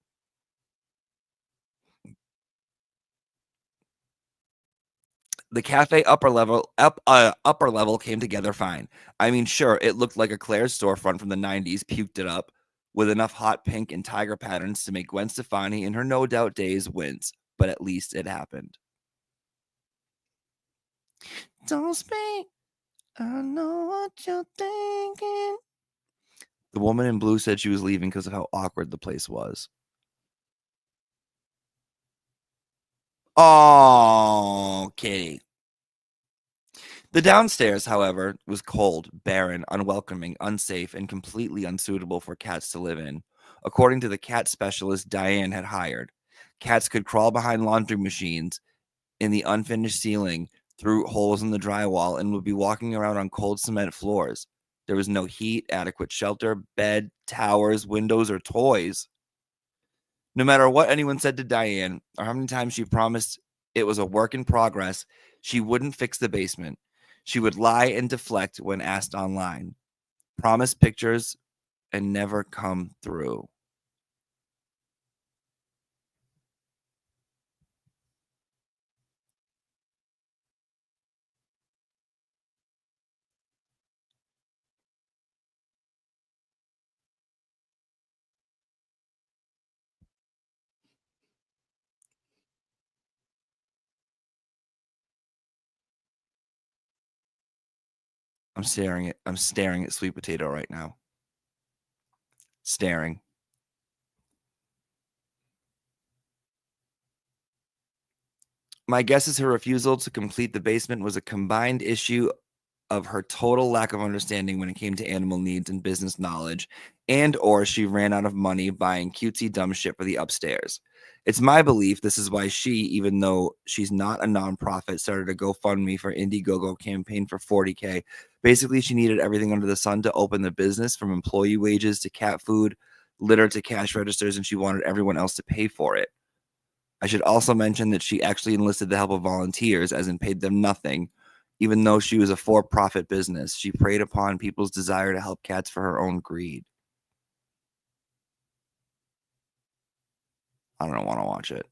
The cafe upper level came together fine. I mean, sure, it looked like a Claire's storefront from the 90s puked it up with enough hot pink and tiger patterns to make Gwen Stefani in her no doubt days wince, but at least it happened. Don't speak. I know what you're thinking. The woman in blue said she was leaving because of how awkward the place was. Oh, Kitty. The downstairs, however, was cold, barren, unwelcoming, unsafe, and completely unsuitable for cats to live in. According to the cat specialist Diane had hired, cats could crawl behind laundry machines in the unfinished ceiling through holes in the drywall and would be walking around on cold cement floors. There was no heat, adequate shelter, bed, towers, windows, or toys. No matter what anyone said to Diane or how many times she promised it was a work in progress, she wouldn't fix the basement. She would lie and deflect when asked online, promise pictures, and never come through. I'm staring at Sweet Potato right now. Staring. My guess is her refusal to complete the basement was a combined issue of her total lack of understanding when it came to animal needs and business knowledge, and or she ran out of money buying cutesy dumb shit for the upstairs. It's my belief this is why she, even though she's not a nonprofit, started a GoFundMe for Indiegogo campaign for $40K. Basically, she needed everything under the sun to open the business, from employee wages to cat food, litter to cash registers, and she wanted everyone else to pay for it. I should also mention that she actually enlisted the help of volunteers, as in paid them nothing. Even though she was a for-profit business, she preyed upon people's desire to help cats for her own greed. I don't want to watch it.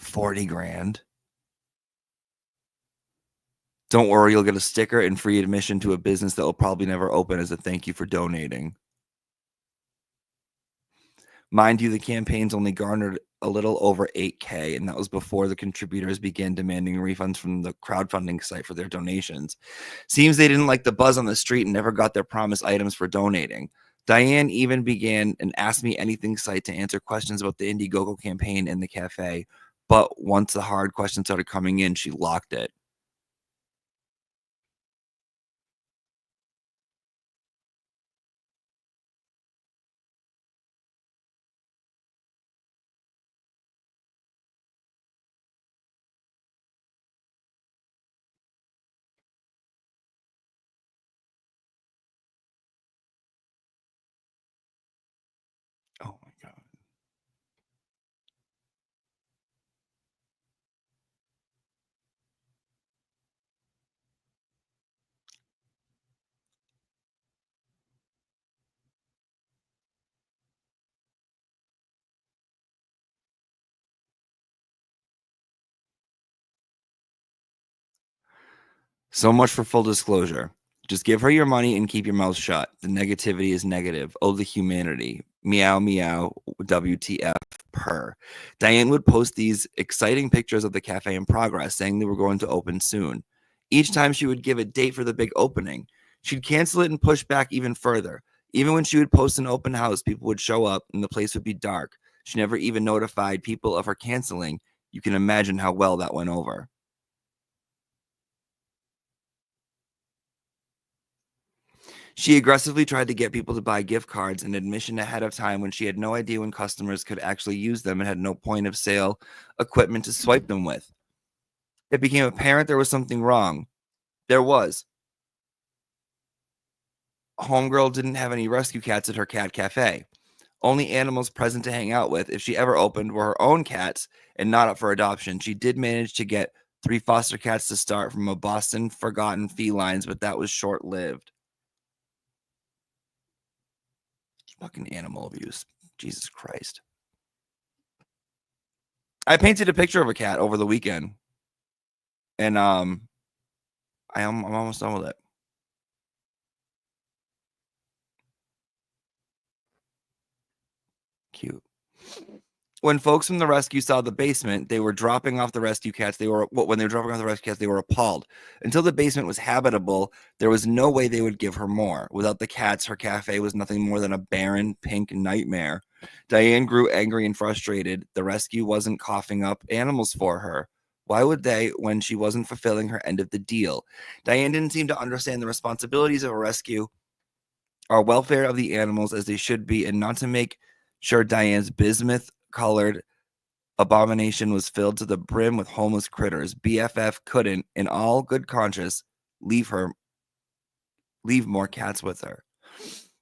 $40,000. Don't worry, you'll get a sticker and free admission to a business that will probably never open as a thank you for donating. Mind you, the campaign's only garnered a little over $8K, and that was before the contributors began demanding refunds from the crowdfunding site for their donations. Seems they didn't like the buzz on the street and never got their promised items for donating. Diane even began an Ask Me Anything site to answer questions about the Indiegogo campaign in the cafe, but once the hard questions started coming in, she locked it. Oh my God. So much for full disclosure. Just give her your money and keep your mouth shut. The negativity is negative. Oh, the humanity. Meow, meow, WTF, purr. Diane would post these exciting pictures of the cafe in progress, saying they were going to open soon. Each time she would give a date for the big opening. She'd cancel it and push back even further. Even when she would post an open house, people would show up and the place would be dark. She never even notified people of her canceling. You can imagine how well that went over. She aggressively tried to get people to buy gift cards and admission ahead of time when she had no idea when customers could actually use them and had no point of sale equipment to swipe them with. It became apparent there was something wrong. There was. Homegirl didn't have any rescue cats at her cat cafe. Only animals present to hang out with, if she ever opened, were her own cats and not up for adoption. She did manage to get 3 foster cats to start from a Boston forgotten felines, but that was short-lived. Fucking animal abuse. Jesus Christ. I painted a picture of a cat over the weekend. And I'm almost done with it. Cute. When folks from the rescue saw the basement, they were dropping off the rescue cats. When they were dropping off the rescue cats, they were appalled. Until the basement was habitable, there was no way they would give her more. Without the cats, her cafe was nothing more than a barren, pink nightmare. Diane grew angry and frustrated. The rescue wasn't coughing up animals for her. Why would they when she wasn't fulfilling her end of the deal? Diane didn't seem to understand the responsibilities of a rescue or welfare of the animals as they should be, and not to make sure Diane's bismuth-colored abomination was filled to the brim with homeless critters. BFF couldn't, in all good conscience, leave more cats with her.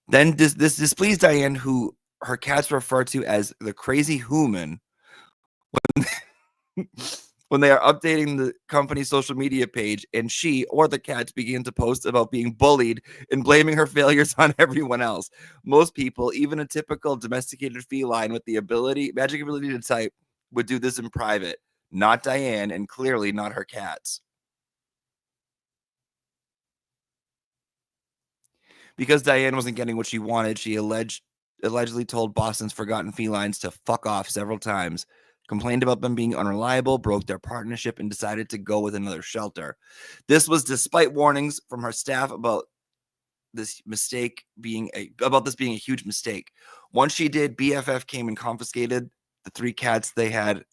Then this displeased Diane, who her cats refer to as the crazy human when they are updating the company's social media page, and she or the cats begin to post about being bullied and blaming her failures on everyone else. Most people, even a typical domesticated feline with the magic ability to type, would do this in private. Not Diane, and clearly not her cats. Because Diane wasn't getting what she wanted, she allegedly told Boston's forgotten felines to fuck off several times, complained about them being unreliable, broke their partnership, and decided to go with another shelter. This was despite warnings from her staff about this being a huge mistake. Once she did, BFF came and confiscated the 3 cats they had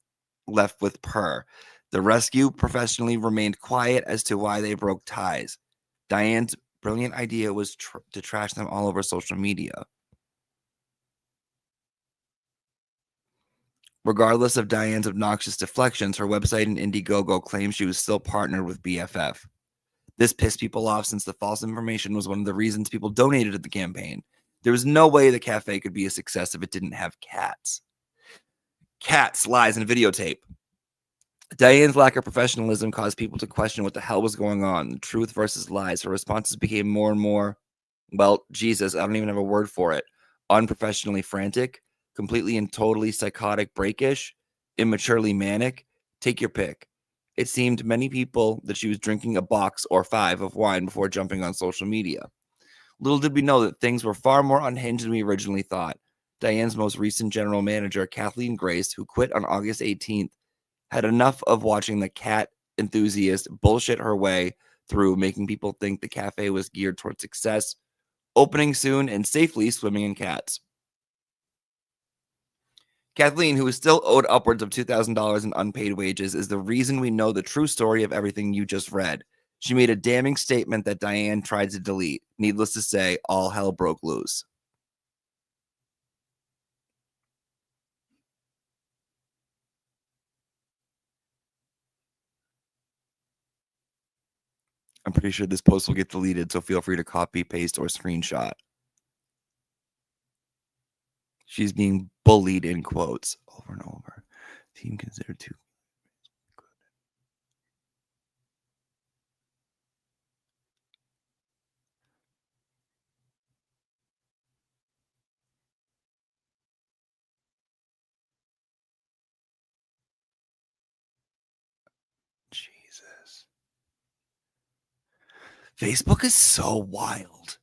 left with Per. The rescue professionally remained quiet as to why they broke ties. Diane's brilliant idea was to trash them all over social media. Regardless of Diane's obnoxious deflections, her website and Indiegogo claimed she was still partnered with BFF. This pissed people off since the false information was one of the reasons people donated to the campaign. There was no way the cafe could be a success if it didn't have cats. Cats, lies, and videotape. Diane's lack of professionalism caused people to question what the hell was going on. Truth versus lies. Her responses became more and more, well, Jesus, I don't even have a word for it. Unprofessionally frantic, completely and totally psychotic, breakish, immaturely manic. Take your pick. It seemed to many people that she was drinking a box or 5 of wine before jumping on social media. Little did we know that things were far more unhinged than we originally thought. Diane's most recent general manager, Kathleen Grace, who quit on August 18th, had enough of watching the cat enthusiast bullshit her way through, making people think the cafe was geared towards success, opening soon, and safely swimming in cats. Kathleen, who is still owed upwards of $2,000 in unpaid wages, is the reason we know the true story of everything you just read. She made a damning statement that Diane tried to delete. Needless to say, all hell broke loose. I'm pretty sure this post will get deleted, so feel free to copy, paste, or screenshot. She's being bullied in quotes over and over. Team considered too. Jesus. Facebook is so wild.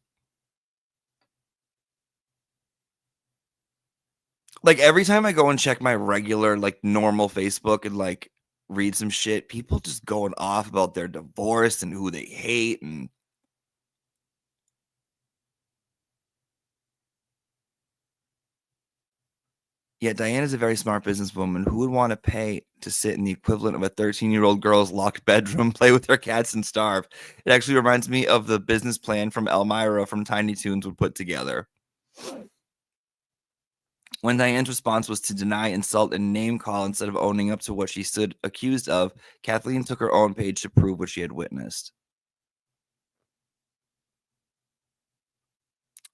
Like, every time I go and check my regular, like, normal Facebook and, like, read some shit, people just going off about their divorce and who they hate. And Yet Diane is a very smart businesswoman. Who would want to pay to sit in the equivalent of a 13-year-old girl's locked bedroom, play with her cats, and starve? It actually reminds me of the business plan from Elmira from Tiny Toons would put together. When Diane's response was to deny, insult, and name call instead of owning up to what she stood accused of, Kathleen took her own page to prove what she had witnessed.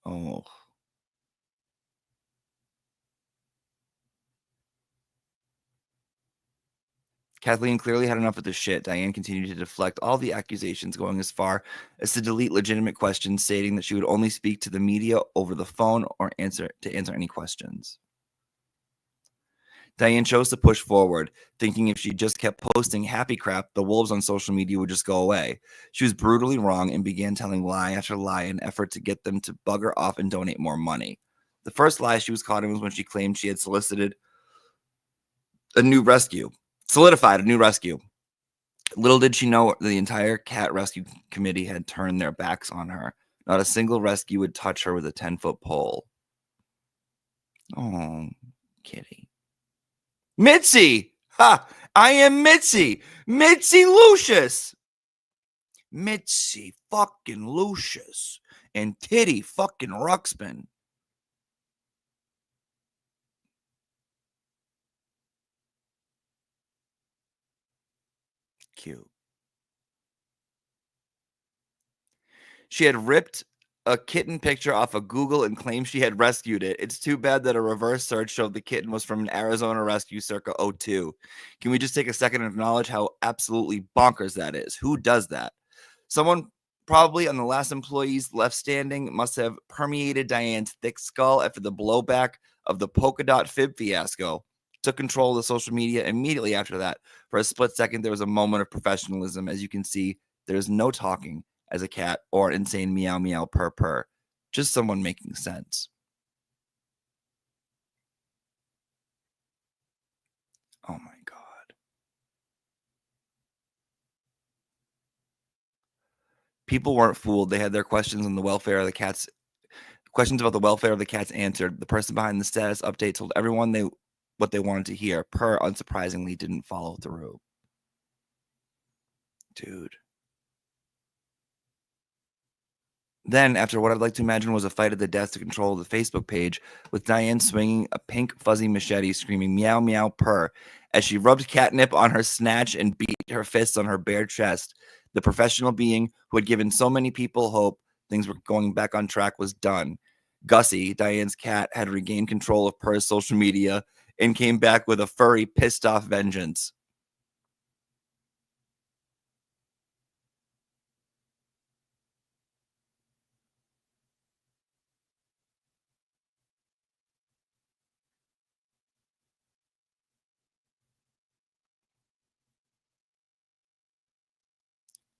Oh. Kathleen clearly had enough of the shit. Diane continued to deflect all the accusations, going as far as to delete legitimate questions, stating that she would only speak to the media over the phone or answer any questions. Diane chose to push forward, thinking if she just kept posting happy crap, the wolves on social media would just go away. She was brutally wrong and began telling lie after lie in an effort to get them to bug her off and donate more money. The first lie she was caught in was when she claimed she had solidified a new rescue. Little did she know the entire cat rescue committee had turned their backs on her. Not a single rescue would touch her with a 10-foot pole. Oh, kitty. Mitzi! Ha! I am Mitzi! Mitzi Lucius! Mitzi fucking Lucius. And Titty fucking Ruxpin. Cute. She had ripped a kitten picture off of Google and claimed she had rescued it. It's too bad that a reverse search showed the kitten was from an Arizona rescue circa 02. Can we just take a second and acknowledge how absolutely bonkers that is? Who does that? Someone probably on the last employees left standing must have permeated Diane's thick skull after the blowback of the polka dot fib fiasco. Took control of the social media immediately after that. For a split second, there was a moment of professionalism. As you can see, there's no talking as a cat or insane meow meow purr. Just someone making sense. Oh my God. People weren't fooled. They had their questions on the welfare of the cats. Questions about the welfare of the cats answered. The person behind the status update told everyone what they wanted to hear. Purr, unsurprisingly, didn't follow through. Dude. Then, after what I'd like to imagine was a fight at the death to control the Facebook page, with Diane swinging a pink fuzzy machete, screaming meow meow purr, as she rubbed catnip on her snatch and beat her fists on her bare chest, the professional being who had given so many people hope things were going back on track was done. Gussie, Diane's cat, had regained control of Purr's social media and came back with a furry, pissed off vengeance.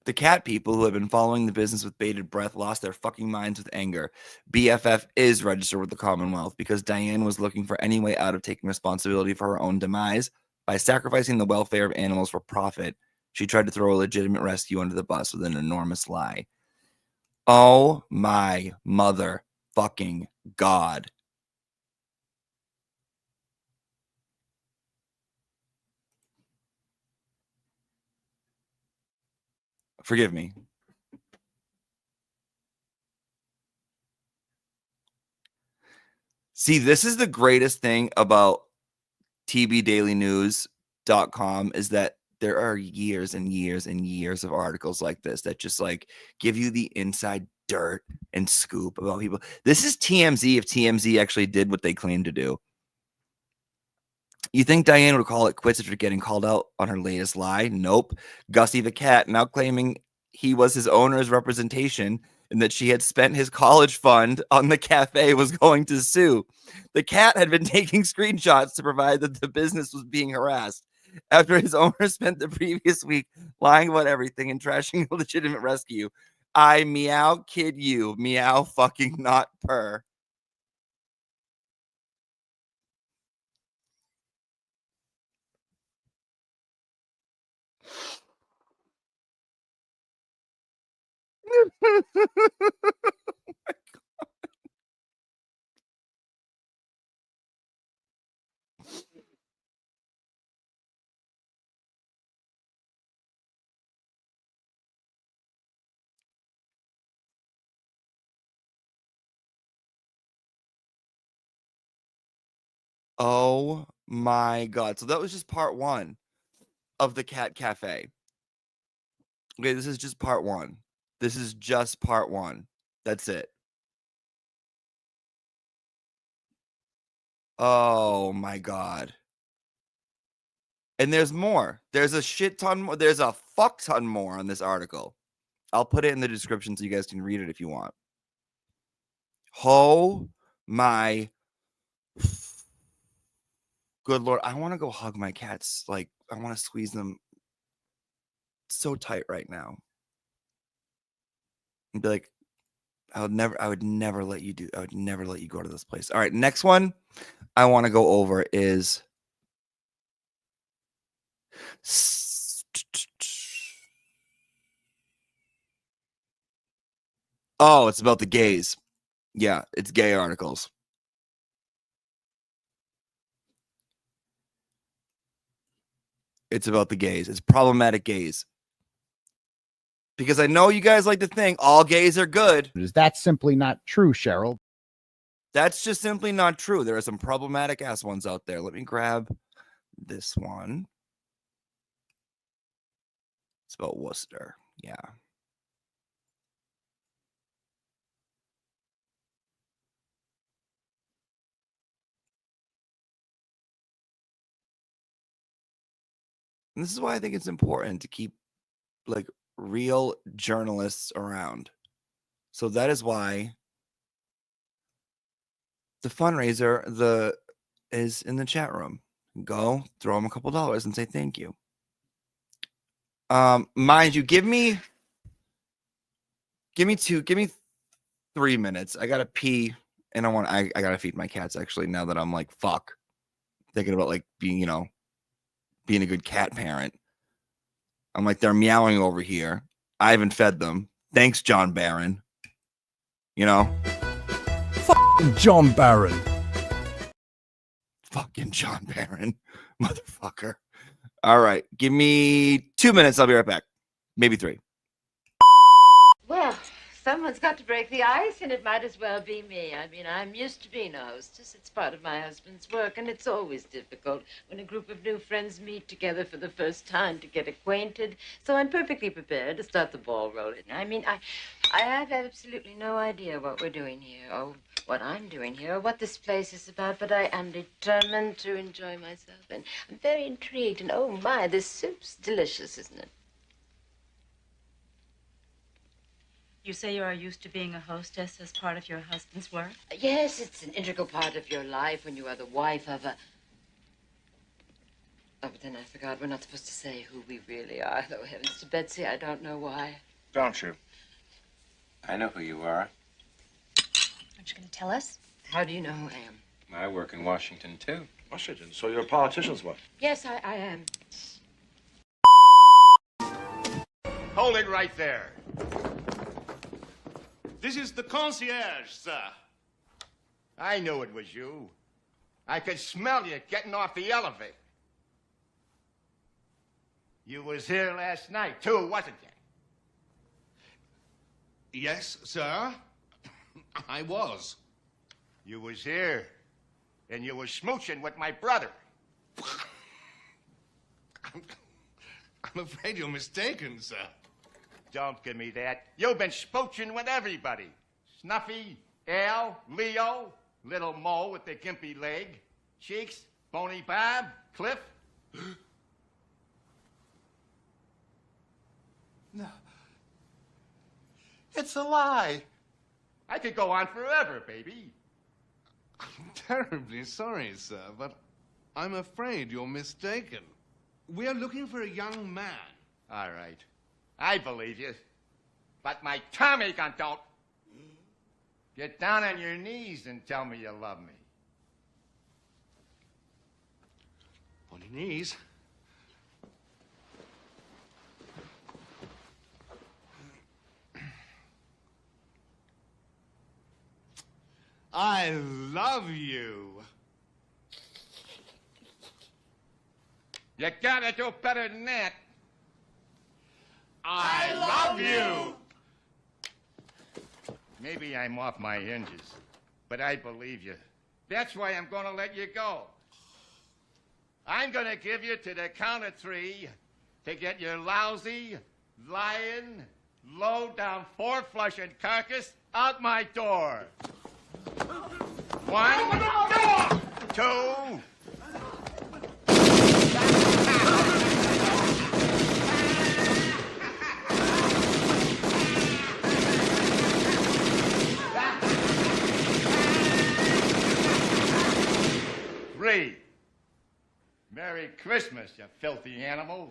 The cat people who had been following the business with bated breath lost their fucking minds with anger. BFF is registered with the Commonwealth because Diane was looking for any way out of taking responsibility for her own demise. By sacrificing the welfare of animals for profit, she tried to throw a legitimate rescue under the bus with an enormous lie. Oh my mother fucking God. Forgive me. See, this is the greatest thing about tbdailynews.com is that there are years and years and years of articles like this that just like give you the inside dirt and scoop about people. This is TMZ if TMZ actually did what they claimed to do. You think Diane would call it quits after getting called out on her latest lie? Nope. Gussie the cat now claiming he was his owner's representation and that she had spent his college fund on the cafe was going to sue. The cat had been taking screenshots to provide that the business was being harassed. After his owner spent the previous week lying about everything and trashing a legitimate rescue. I meow kid you, meow fucking not purr. Oh my God. So that was just part one of the Cat Cafe. Okay, this is just part one. This is just part one. That's it. Oh my God. And there's more. There's a shit ton more. There's a fuck ton more on this article. I'll put it in the description so you guys can read it if you want. Oh my good Lord. I want to go hug my cats. Like, I want to squeeze them so tight right now. And be like, I would never let you go to this place. All right, next one I want to go over is oh, it's about the gays. Yeah, it's gay articles. It's about the gays. It's problematic gays. Because I know you guys like to think all gays are good. That's simply not true, Cheryl. That's just simply not true. There are some problematic ass ones out there. Let me grab this one. It's about Worcester. Yeah. And this is why I think it's important to keep like real journalists around. So that is why the fundraiser is in the chat room. Go throw them a couple dollars and say thank you. Mind you, give me 3 minutes. I gotta pee and I gotta feed my cats actually now that I'm like fuck. Thinking about like being a good cat parent. I'm like, they're meowing over here. I haven't fed them. Thanks, John Barron. Fucking John Barron. Fucking John Barron. Motherfucker. All right. Give me 2 minutes. I'll be right back. Maybe 3. Well, someone's got to break the ice, and it might as well be me. I mean, I'm used to being a hostess. It's part of my husband's work, and it's always difficult when a group of new friends meet together for the first time to get acquainted. So I'm perfectly prepared to start the ball rolling. I mean, I have absolutely no idea what we're doing here, or what I'm doing here, or what this place is about, but I am determined to enjoy myself, and I'm very intrigued, and oh my, this soup's delicious, isn't it? You say you are used to being a hostess as part of your husband's work? Yes, it's an integral part of your life when you are the wife of a... Oh, but then I forgot. We're not supposed to say who we really are. Though, heavens to Betsy, I don't know why. Don't you? I know who you are. Aren't you going to tell us? How do you know who I am? I work in Washington, too. Washington? So you're a politician's wife? Yes, I am. Hold it right there. This is the concierge, sir. I knew it was you. I could smell you getting off the elevator. You was here last night, too, wasn't you? Yes, sir. I was. You was here, and you was smooching with my brother. I'm afraid you're mistaken, sir. Don't give me that. You've been smooching with everybody. Snuffy, Al, Leo, Little Mo with the gimpy leg, Cheeks, Bony Bob, Cliff. No. It's a lie. I could go on forever, baby. I'm terribly sorry, sir, but I'm afraid you're mistaken. We're looking for a young man. All right. I believe you. But my Tommy gun don't. Get down on your knees and tell me you love me. On your knees? I love you. You gotta do better than that. I love you. Maybe I'm off my hinges, but I believe you. That's why I'm gonna let you go. I'm gonna give you to the count of 3 to get your lousy, lying, low-down, 4-flushing carcass out my door. 1, 2. 3. Merry Christmas, you filthy animal.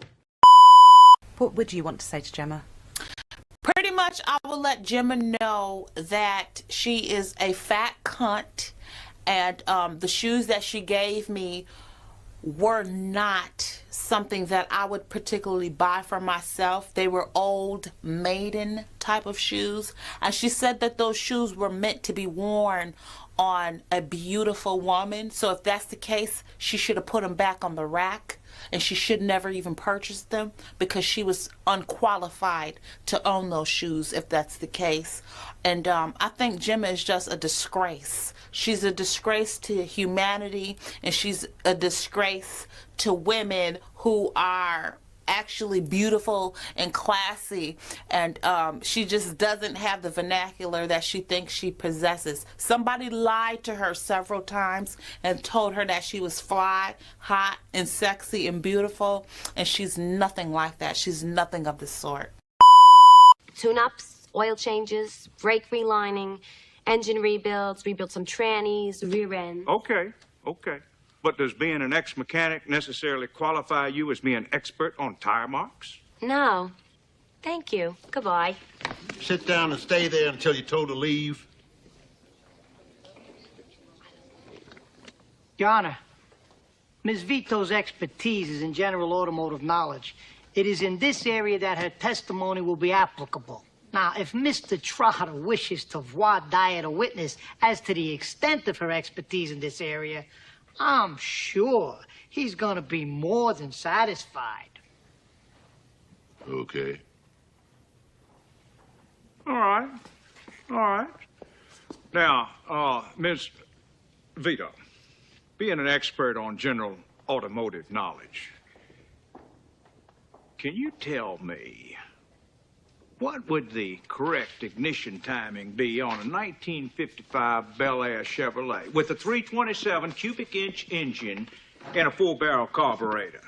What would you want to say to Gemma? Pretty much, I will let Gemma know that she is a fat cunt, and the shoes that she gave me were not something that I would particularly buy for myself. They were old maiden type of shoes, and she said that those shoes were meant to be worn on a beautiful woman. So if that's the case, she should have put them back on the rack, and she should never even purchase them because she was unqualified to own those shoes if that's the case. And I think Gemma is just a disgrace. She's a disgrace to humanity, and she's a disgrace to women who are actually beautiful and classy, and she just doesn't have the vernacular that she thinks she possesses. Somebody lied to her several times and told her that she was fly, hot, and sexy and beautiful, and she's nothing like that. She's nothing of the sort. Tune-ups, oil changes, brake relining, engine rebuilds, rebuild some trannies, rear end. Okay. But does being an ex-mechanic necessarily qualify you as being an expert on tire marks? No. Thank you. Goodbye. Sit down and stay there until you're told to leave. Your Honor, Ms. Vito's expertise is in general automotive knowledge. It is in this area that her testimony will be applicable. Now, if Mr. Trotter wishes to voir dire a witness as to the extent of her expertise in this area, I'm sure he's gonna be more than satisfied. Okay. All right. Now, Ms. Vito, being an expert on general automotive knowledge, can you tell me what would the correct ignition timing be on a 1955 Bel Air Chevrolet with a 327 cubic inch engine and a 4-barrel carburetor?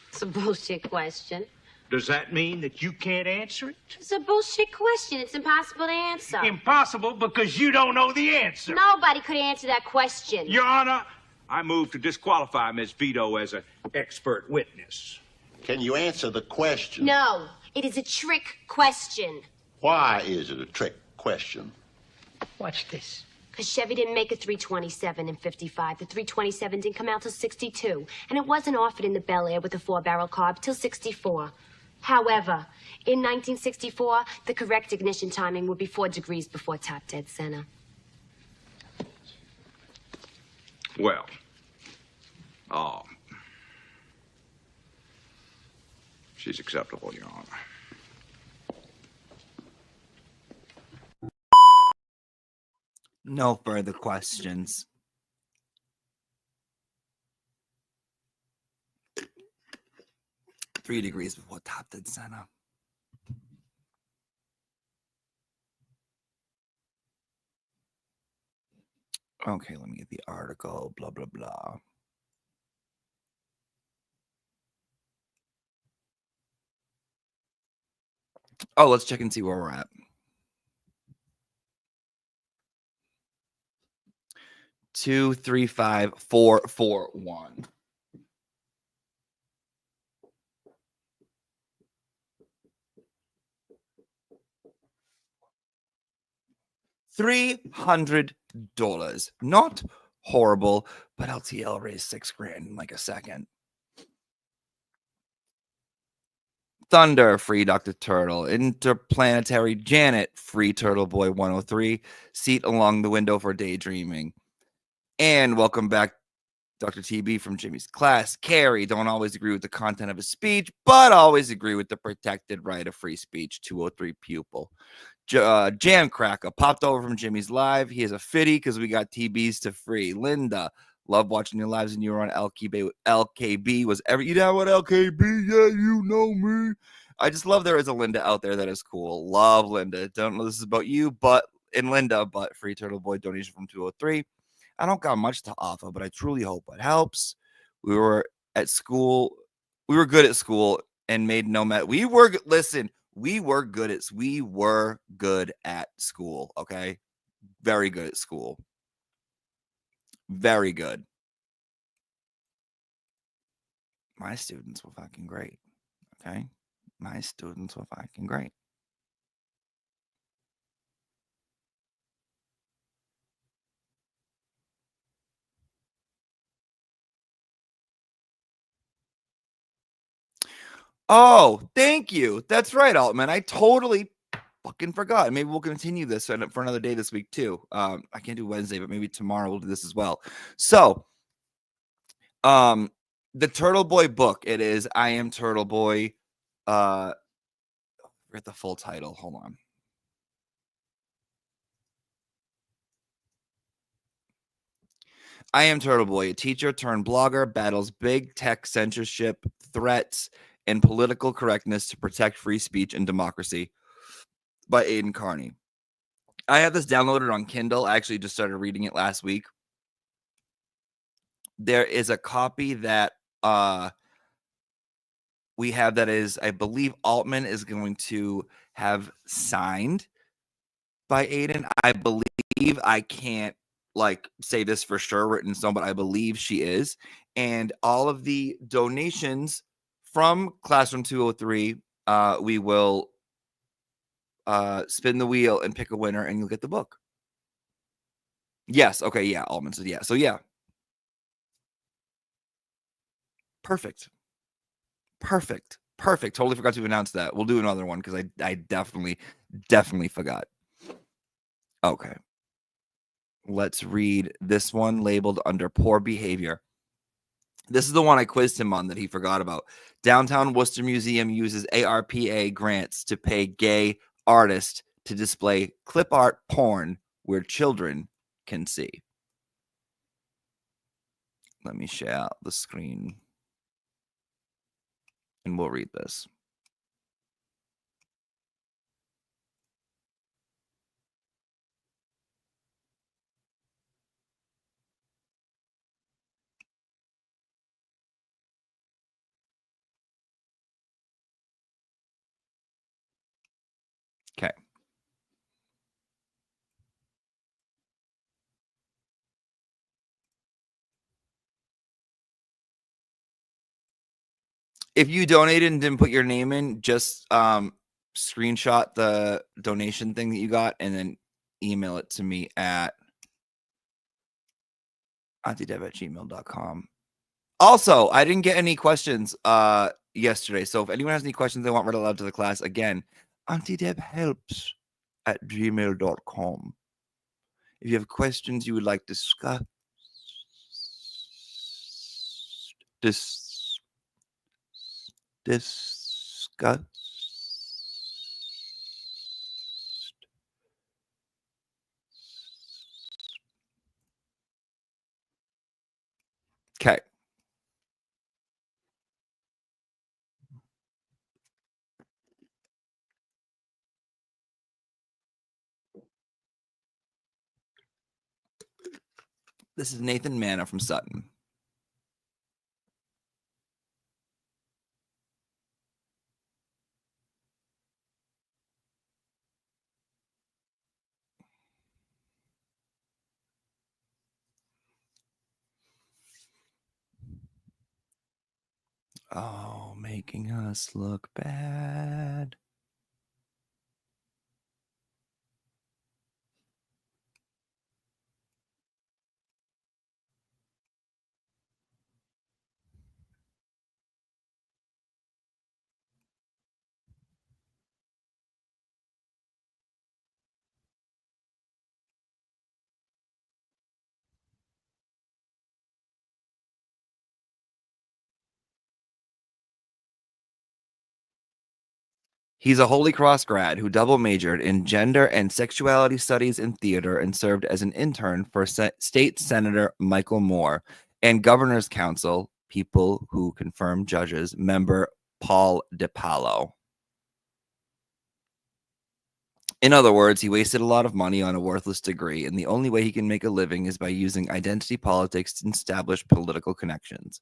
It's a bullshit question. Does that mean that you can't answer it? It's a bullshit question. It's impossible to answer. Impossible because you don't know the answer. Nobody could answer that question. Your Honor, I move to disqualify Ms. Vito as an expert witness. Can you answer the question? No. It is a trick question. Why is it a trick question? Watch this. Because Chevy didn't make a 327 in 55. The 327 didn't come out till 62. And it wasn't offered in the Bel Air with the 4-barrel carb till 64. However, in 1964, the correct ignition timing would be 4 degrees before top dead center. Well, she's acceptable, Your Honor. No further questions. Three degrees before top dead center. Okay, let me get the article. Blah, blah, blah. Oh, let's check and see where we're at. Two, 3, 5, 4, 4, 1. $300. Not horrible, but LTL raised $6,000 in like a second. Thunder, free Dr. Turtle. Interplanetary Janet, free Turtle Boy 103. Seat along the window for daydreaming. And welcome back, Dr. TB from Jimmy's class. Carrie, don't always agree with the content of his speech, but always agree with the protected right of free speech. 203 pupil. Jam Cracker popped over from Jimmy's live. He has a fitty because we got TBs to free. Linda, Love watching your lives when you were on LKB was every. You know what LKB? Yeah, you know me. I just love there is a Linda out there that is cool. Love Linda. Don't know this is about you, but free Turtle Boy donation from 203. I don't got much to offer, but I truly hope it helps. We were at school. We were good at school and made no met. We were good at school. Okay, very good at school. Very good. My students were fucking great. Okay, my students were fucking great. Oh, thank you. That's right, Altman. I totally fucking forgot. Maybe we'll continue this for another day this week too. I can't do Wednesday, but maybe tomorrow we'll do this as well. So, the Turtle Boy book. It is I Am Turtle Boy. Forget the full title. Hold on. I Am Turtle Boy, a teacher turned blogger, battles big tech censorship, threats, and political correctness to protect free speech and democracy, by Aiden Carney. I have this downloaded on Kindle. I actually just started reading it last week. There is a copy that we have that is, I believe Altman is going to have signed by Aiden. I believe, I can't say this for sure written in stone, but I believe she is. And all of the donations from Classroom 203, we will spin the wheel and pick a winner, and you'll get the book. Yes. Okay. Yeah. Altman said yeah. So yeah. Perfect. Totally forgot to announce that. We'll do another one because I definitely forgot. Okay. Let's read this one labeled under poor behavior. This is the one I quizzed him on that he forgot about. Downtown Worcester Museum uses ARPA grants to pay gay artists to display clip art porn where children can see. Let me share out the screen and we'll read this. Okay. If you donated and didn't put your name in, just screenshot the donation thing that you got and then email it to me at auntieDeb@gmail.com. Also, I didn't get any questions yesterday. So if anyone has any questions they want read aloud to the class, again, auntiedebhelps@gmail.com. If you have questions you would like discuss, okay. This is Nathan Manna from Sutton. Oh, making us look bad. He's a Holy Cross grad who double majored in gender and sexuality studies in theater and served as an intern for State Senator Michael Moore and Governor's Council, people who confirm judges, member Paul DiPaolo. In other words, he wasted a lot of money on a worthless degree, and the only way he can make a living is by using identity politics to establish political connections.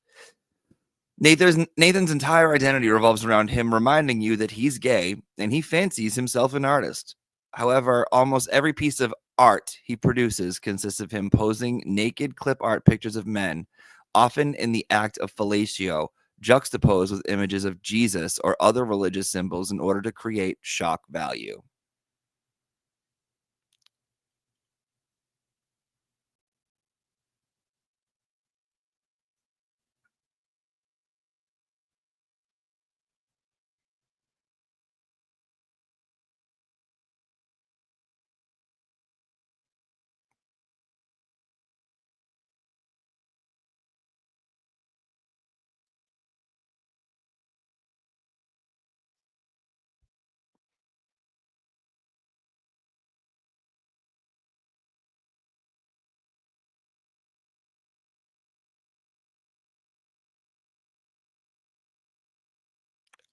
Nathan's entire identity revolves around him reminding you that he's gay and he fancies himself an artist. However, almost every piece of art he produces consists of him posing naked clip art pictures of men, often in the act of fellatio, juxtaposed with images of Jesus or other religious symbols in order to create shock value.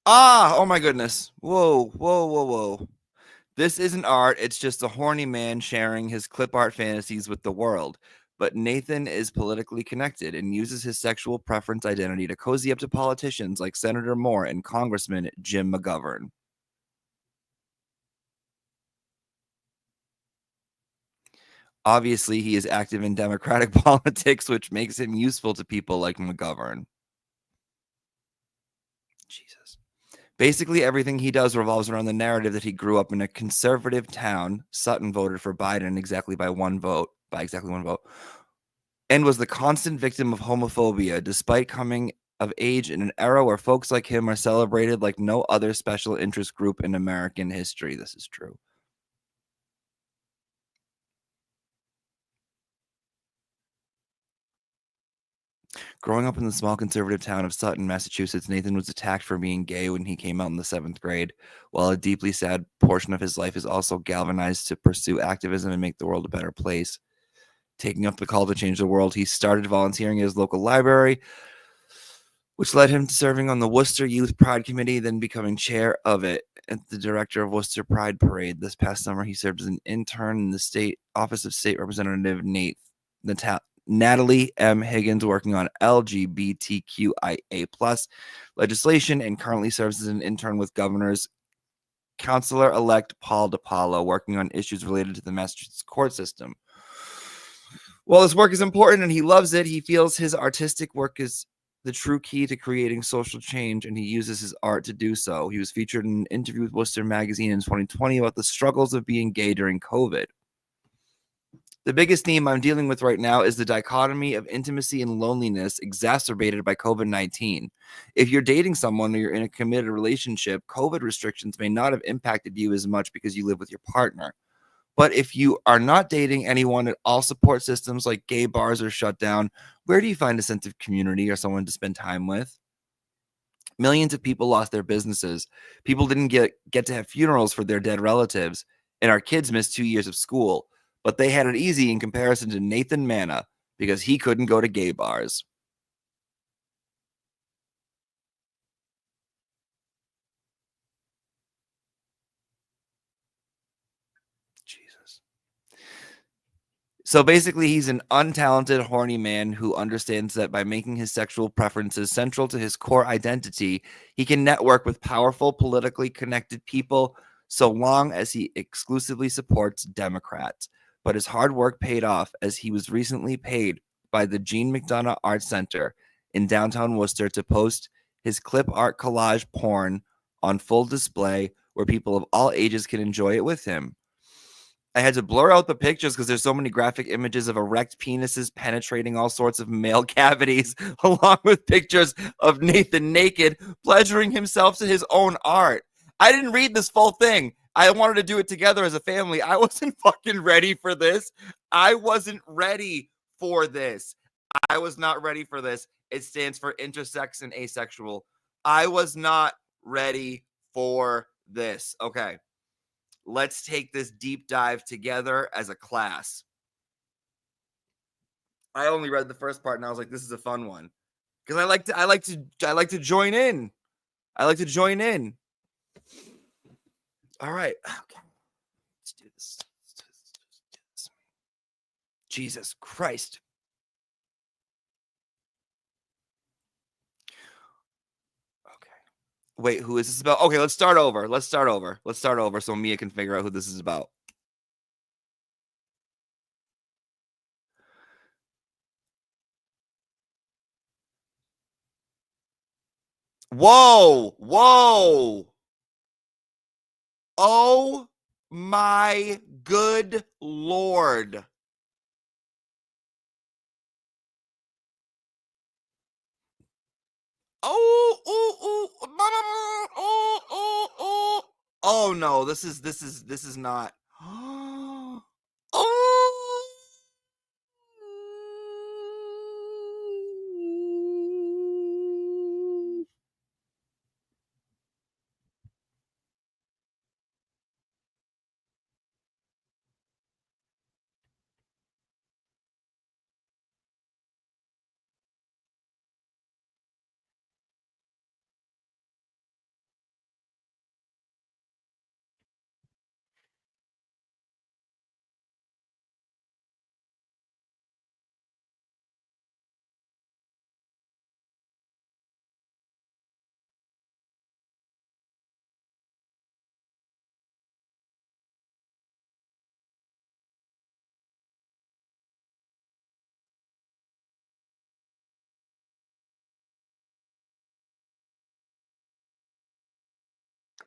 Oh my goodness. Whoa. This isn't art, it's just a horny man sharing his clip art fantasies with the world. But Nathan is politically connected and uses his sexual preference identity to cozy up to politicians like Senator Moore and Congressman Jim McGovern. Obviously, he is active in Democratic politics, which makes him useful to people like McGovern. Jesus. Basically, everything he does revolves around the narrative that he grew up in a conservative town. Sutton voted for Biden exactly by one vote, and was the constant victim of homophobia, despite coming of age in an era where folks like him are celebrated like no other special interest group in American history. This is true. Growing up in the small conservative town of Sutton, Massachusetts, Nathan was attacked for being gay when he came out in the 7th grade. While a deeply sad portion of his life is also galvanized to pursue activism and make the world a better place. Taking up the call to change the world, he started volunteering at his local library, which led him to serving on the Worcester Youth Pride Committee, then becoming chair of it and the director of Worcester Pride Parade. This past summer, he served as an intern in the state office of State Representative Natalie M. Higgins, working on LGBTQIA+ legislation, and currently serves as an intern with Governor's Counselor-elect Paul DiPaolo, working on issues related to the Massachusetts court system. While this work is important and he loves it, he feels his artistic work is the true key to creating social change, and he uses his art to do so. He was featured in an interview with Worcester Magazine in 2020 about the struggles of being gay during COVID. The biggest theme I'm dealing with right now is the dichotomy of intimacy and loneliness exacerbated by COVID-19. If you're dating someone or you're in a committed relationship, COVID restrictions may not have impacted you as much because you live with your partner. But if you are not dating anyone and all support systems like gay bars are shut down, where do you find a sense of community or someone to spend time with? Millions of people lost their businesses. People didn't get to have funerals for their dead relatives. And our kids missed 2 years of school. But they had it easy in comparison to Nathan Manna because he couldn't go to gay bars. Jesus. So basically, he's an untalented, horny man who understands that by making his sexual preferences central to his core identity, he can network with powerful, politically connected people so long as he exclusively supports Democrats. But his hard work paid off, as he was recently paid by the Jean McDonough Art Center in downtown Worcester to post his clip art collage porn on full display where people of all ages can enjoy it with him. I had to blur out the pictures because there's so many graphic images of erect penises penetrating all sorts of male cavities, along with pictures of Nathan naked, pleasuring himself to his own art. I didn't read this full thing. I wanted to do it together as a family. I wasn't fucking ready for this. I wasn't ready for this. I was not ready for this. It stands for intersex and asexual. I was not ready for this. Okay. Let's take this deep dive together as a class. I only read the first part and I was like, this is a fun one. Because I like to join in. I like to join in. All right. Okay. Let's do this. Jesus Christ. Okay. Wait, who is this about? Okay, let's start over. Let's start over so Mia can figure out who this is about. Whoa. Oh my good Lord. Oh no, this is not.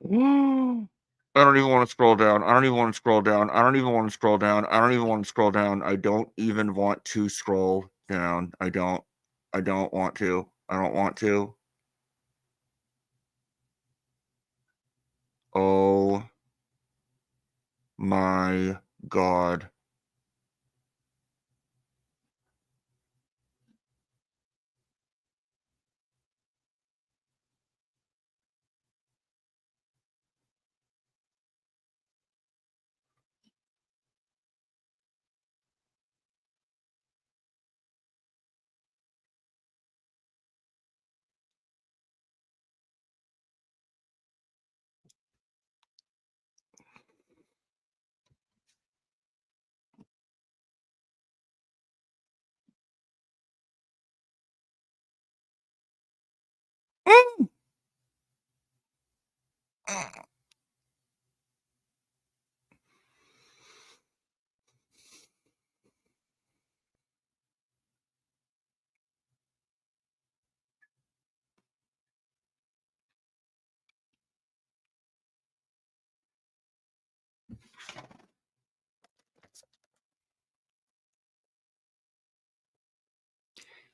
I don't even want to scroll down. I don't even want to scroll down. I don't even want to scroll down. I don't even want to scroll down. I don't even want to scroll down. I don't want to. I don't want to. Oh my God.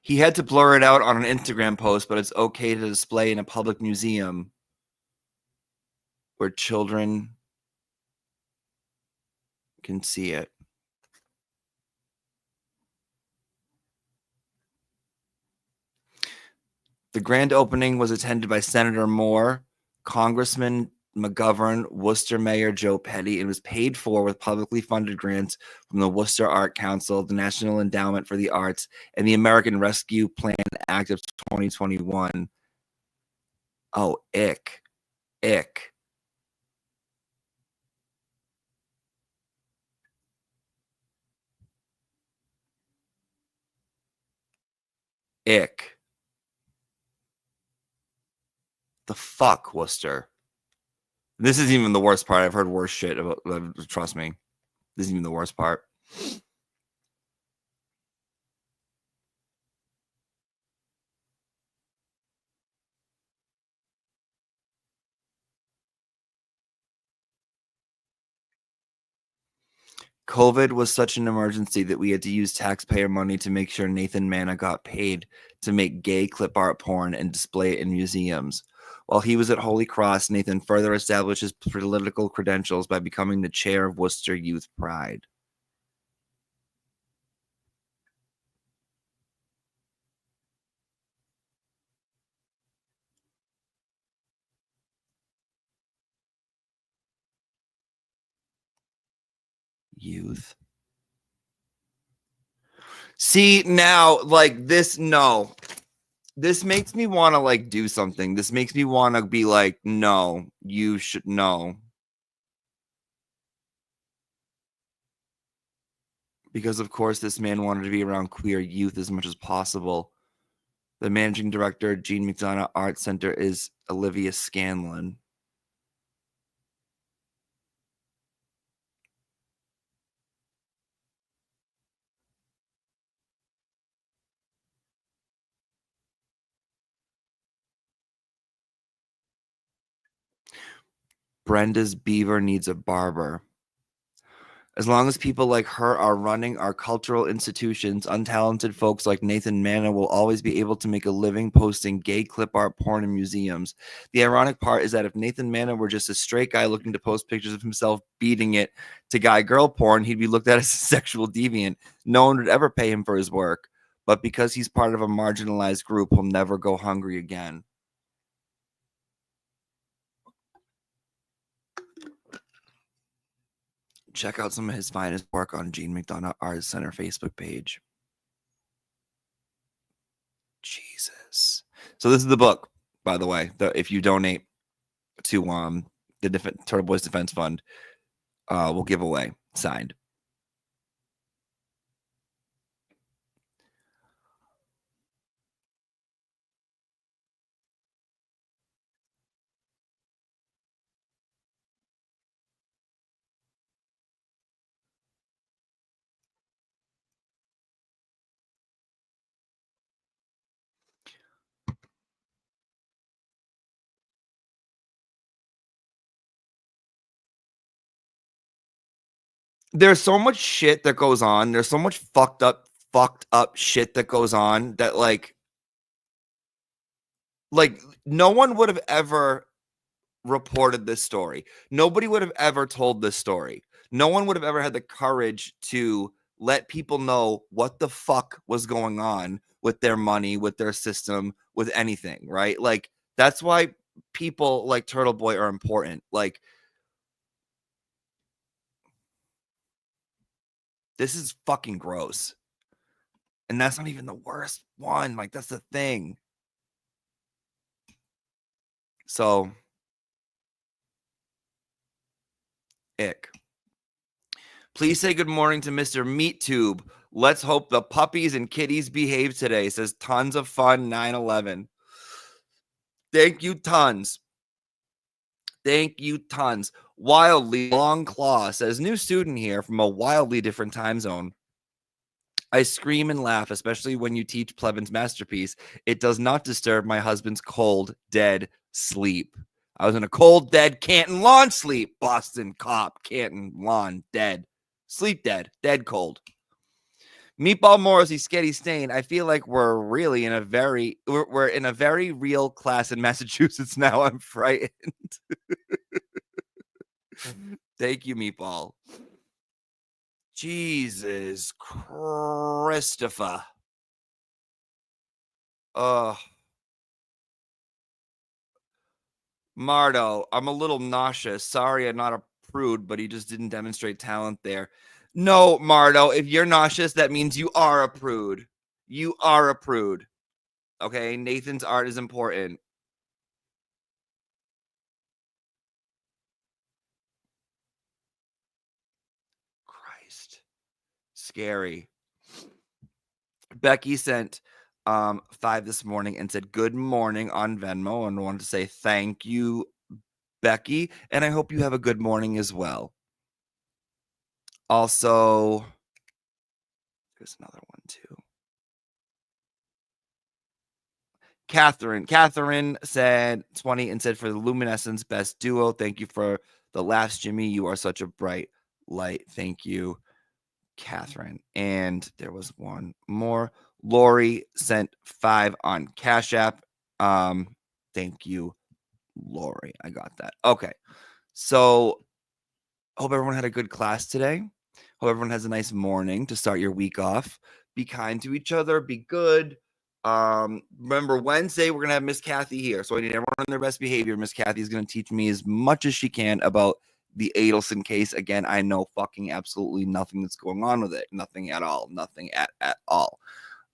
He had to blur it out on an Instagram post, but it's okay to display in a public museum where children can see it. The grand opening was attended by Senator Moore, Congressman McGovern, Worcester Mayor Joe Petty, and was paid for with publicly funded grants from the Worcester Art Council, the National Endowment for the Arts, and the American Rescue Plan Act of 2021. Oh, ick. Ick. Ick. The fuck, Worcester. This isn't even the worst part. I've heard worse shit about, trust me. This isn't even the worst part. COVID was such an emergency that we had to use taxpayer money to make sure Nathan Manna got paid to make gay clip art porn and display it in museums. While he was at Holy Cross, Nathan further established his political credentials by becoming the chair of Worcester Youth Pride. youth. See, now, like, this, no. This makes me want to, like, do something. This makes me want to be like, no, you should, no. Because, of course, this man wanted to be around queer youth as much as possible. The managing director at Jean McDonough Art Center is Olivia Scanlon. Brenda's beaver needs a barber. As long as people like her are running our cultural institutions, untalented folks like Nathan Manna will always be able to make a living posting gay clip art porn in museums. The ironic part is that if Nathan Manna were just a straight guy looking to post pictures of himself beating it to guy-girl porn, he'd be looked at as a sexual deviant. No one would ever pay him for his work. But because he's part of a marginalized group, he'll never go hungry again. Check out some of his finest work on Jean McDonough Art Center Facebook page. Jesus. So this is the book, by the way. If you donate to the Turtle Boys Defense Fund, we'll give away. Signed. There's so much shit that goes on. There's so much fucked up shit that goes on that like no one would have ever reported this story. Nobody would have ever told this story. No one would have ever had the courage to let people know what the fuck was going on with their money, with their system, with anything, right? Like, that's why people like Turtle Boy are important. Like, this is fucking gross. And that's not even the worst one. Like, that's the thing. So, ick. Please say good morning to Mr. MeatTube. Let's hope the puppies and kitties behave today, says Tons of Fun 911. Thank you, Tons. Thank you, Tons. Wildly Long Claw says, new student here from a wildly different time zone. I scream and laugh, especially when you teach Plevin's masterpiece. It does not disturb my husband's cold, dead sleep. I was in a cold, dead Canton lawn sleep. Boston cop, Canton lawn, dead. Sleep dead, dead cold. Meatball Morrissey, Sketty Stain. I feel like we're in a very real class in Massachusetts now. I'm frightened. Thank you, Meatball. Jesus Christopher. Mardo, I'm a little nauseous. Sorry, I'm not a prude, but he just didn't demonstrate talent there. No, Mardo, if you're nauseous, that means you are a prude. You are a prude. Okay, Nathan's art is important. Christ. Scary. Becky sent 5 this morning and said good morning on Venmo, and wanted to say thank you, Becky, and I hope you have a good morning as well. Also, there's another one too. Catherine said 20 and said, for the Luminescence best duo, thank you for the laughs, Jimmy. You are such a bright light. Thank you, Catherine. And there was one more. Lori sent 5 on Cash App. Thank you, Lori. I got that. Okay. So hope everyone had a good class today. Hope everyone has a nice morning to start your week off. Be kind to each other. Be good. Remember, Wednesday, we're going to have Miss Kathy here. So I need everyone on their best behavior. Miss Kathy is going to teach me as much as she can about the Adelson case. Again, I know fucking absolutely nothing that's going on with it. Nothing at all. Nothing at all.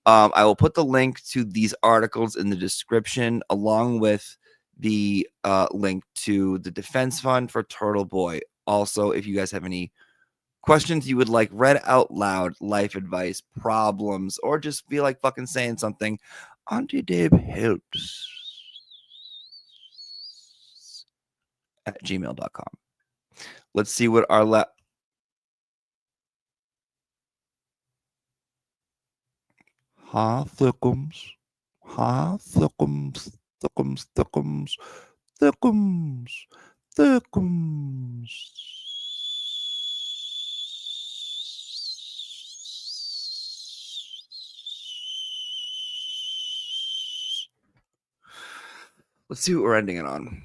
I will put the link to these articles in the description, along with the link to the defense fund for Turtle Boy. Also, if you guys have any questions you would like read out loud, life advice, problems, or just feel like fucking saying something, Auntie Deb helps at gmail.com. Let's see what our thickums. Thickums. Let's see what we're ending it on.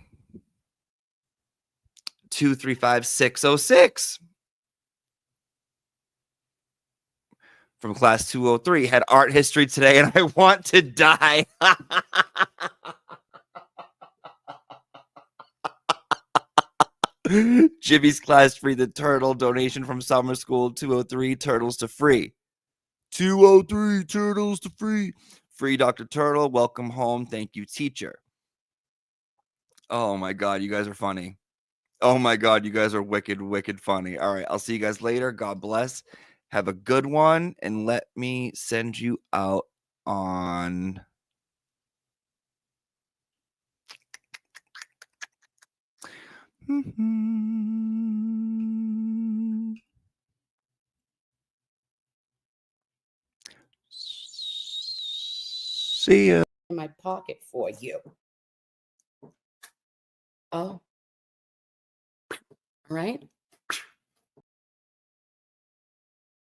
235606 from class 203 had art history today, and I want to die. Jimmy's class free the turtle donation from summer school 203 turtles to free. 203 turtles to free. Free Dr. Turtle. Welcome home. Thank you, teacher. Oh my God, you guys are funny. Oh my God, you guys are wicked, wicked funny. All right, I'll see you guys later. God bless. Have a good one, and let me send you out on see ya. In my pocket for you. Oh. All right.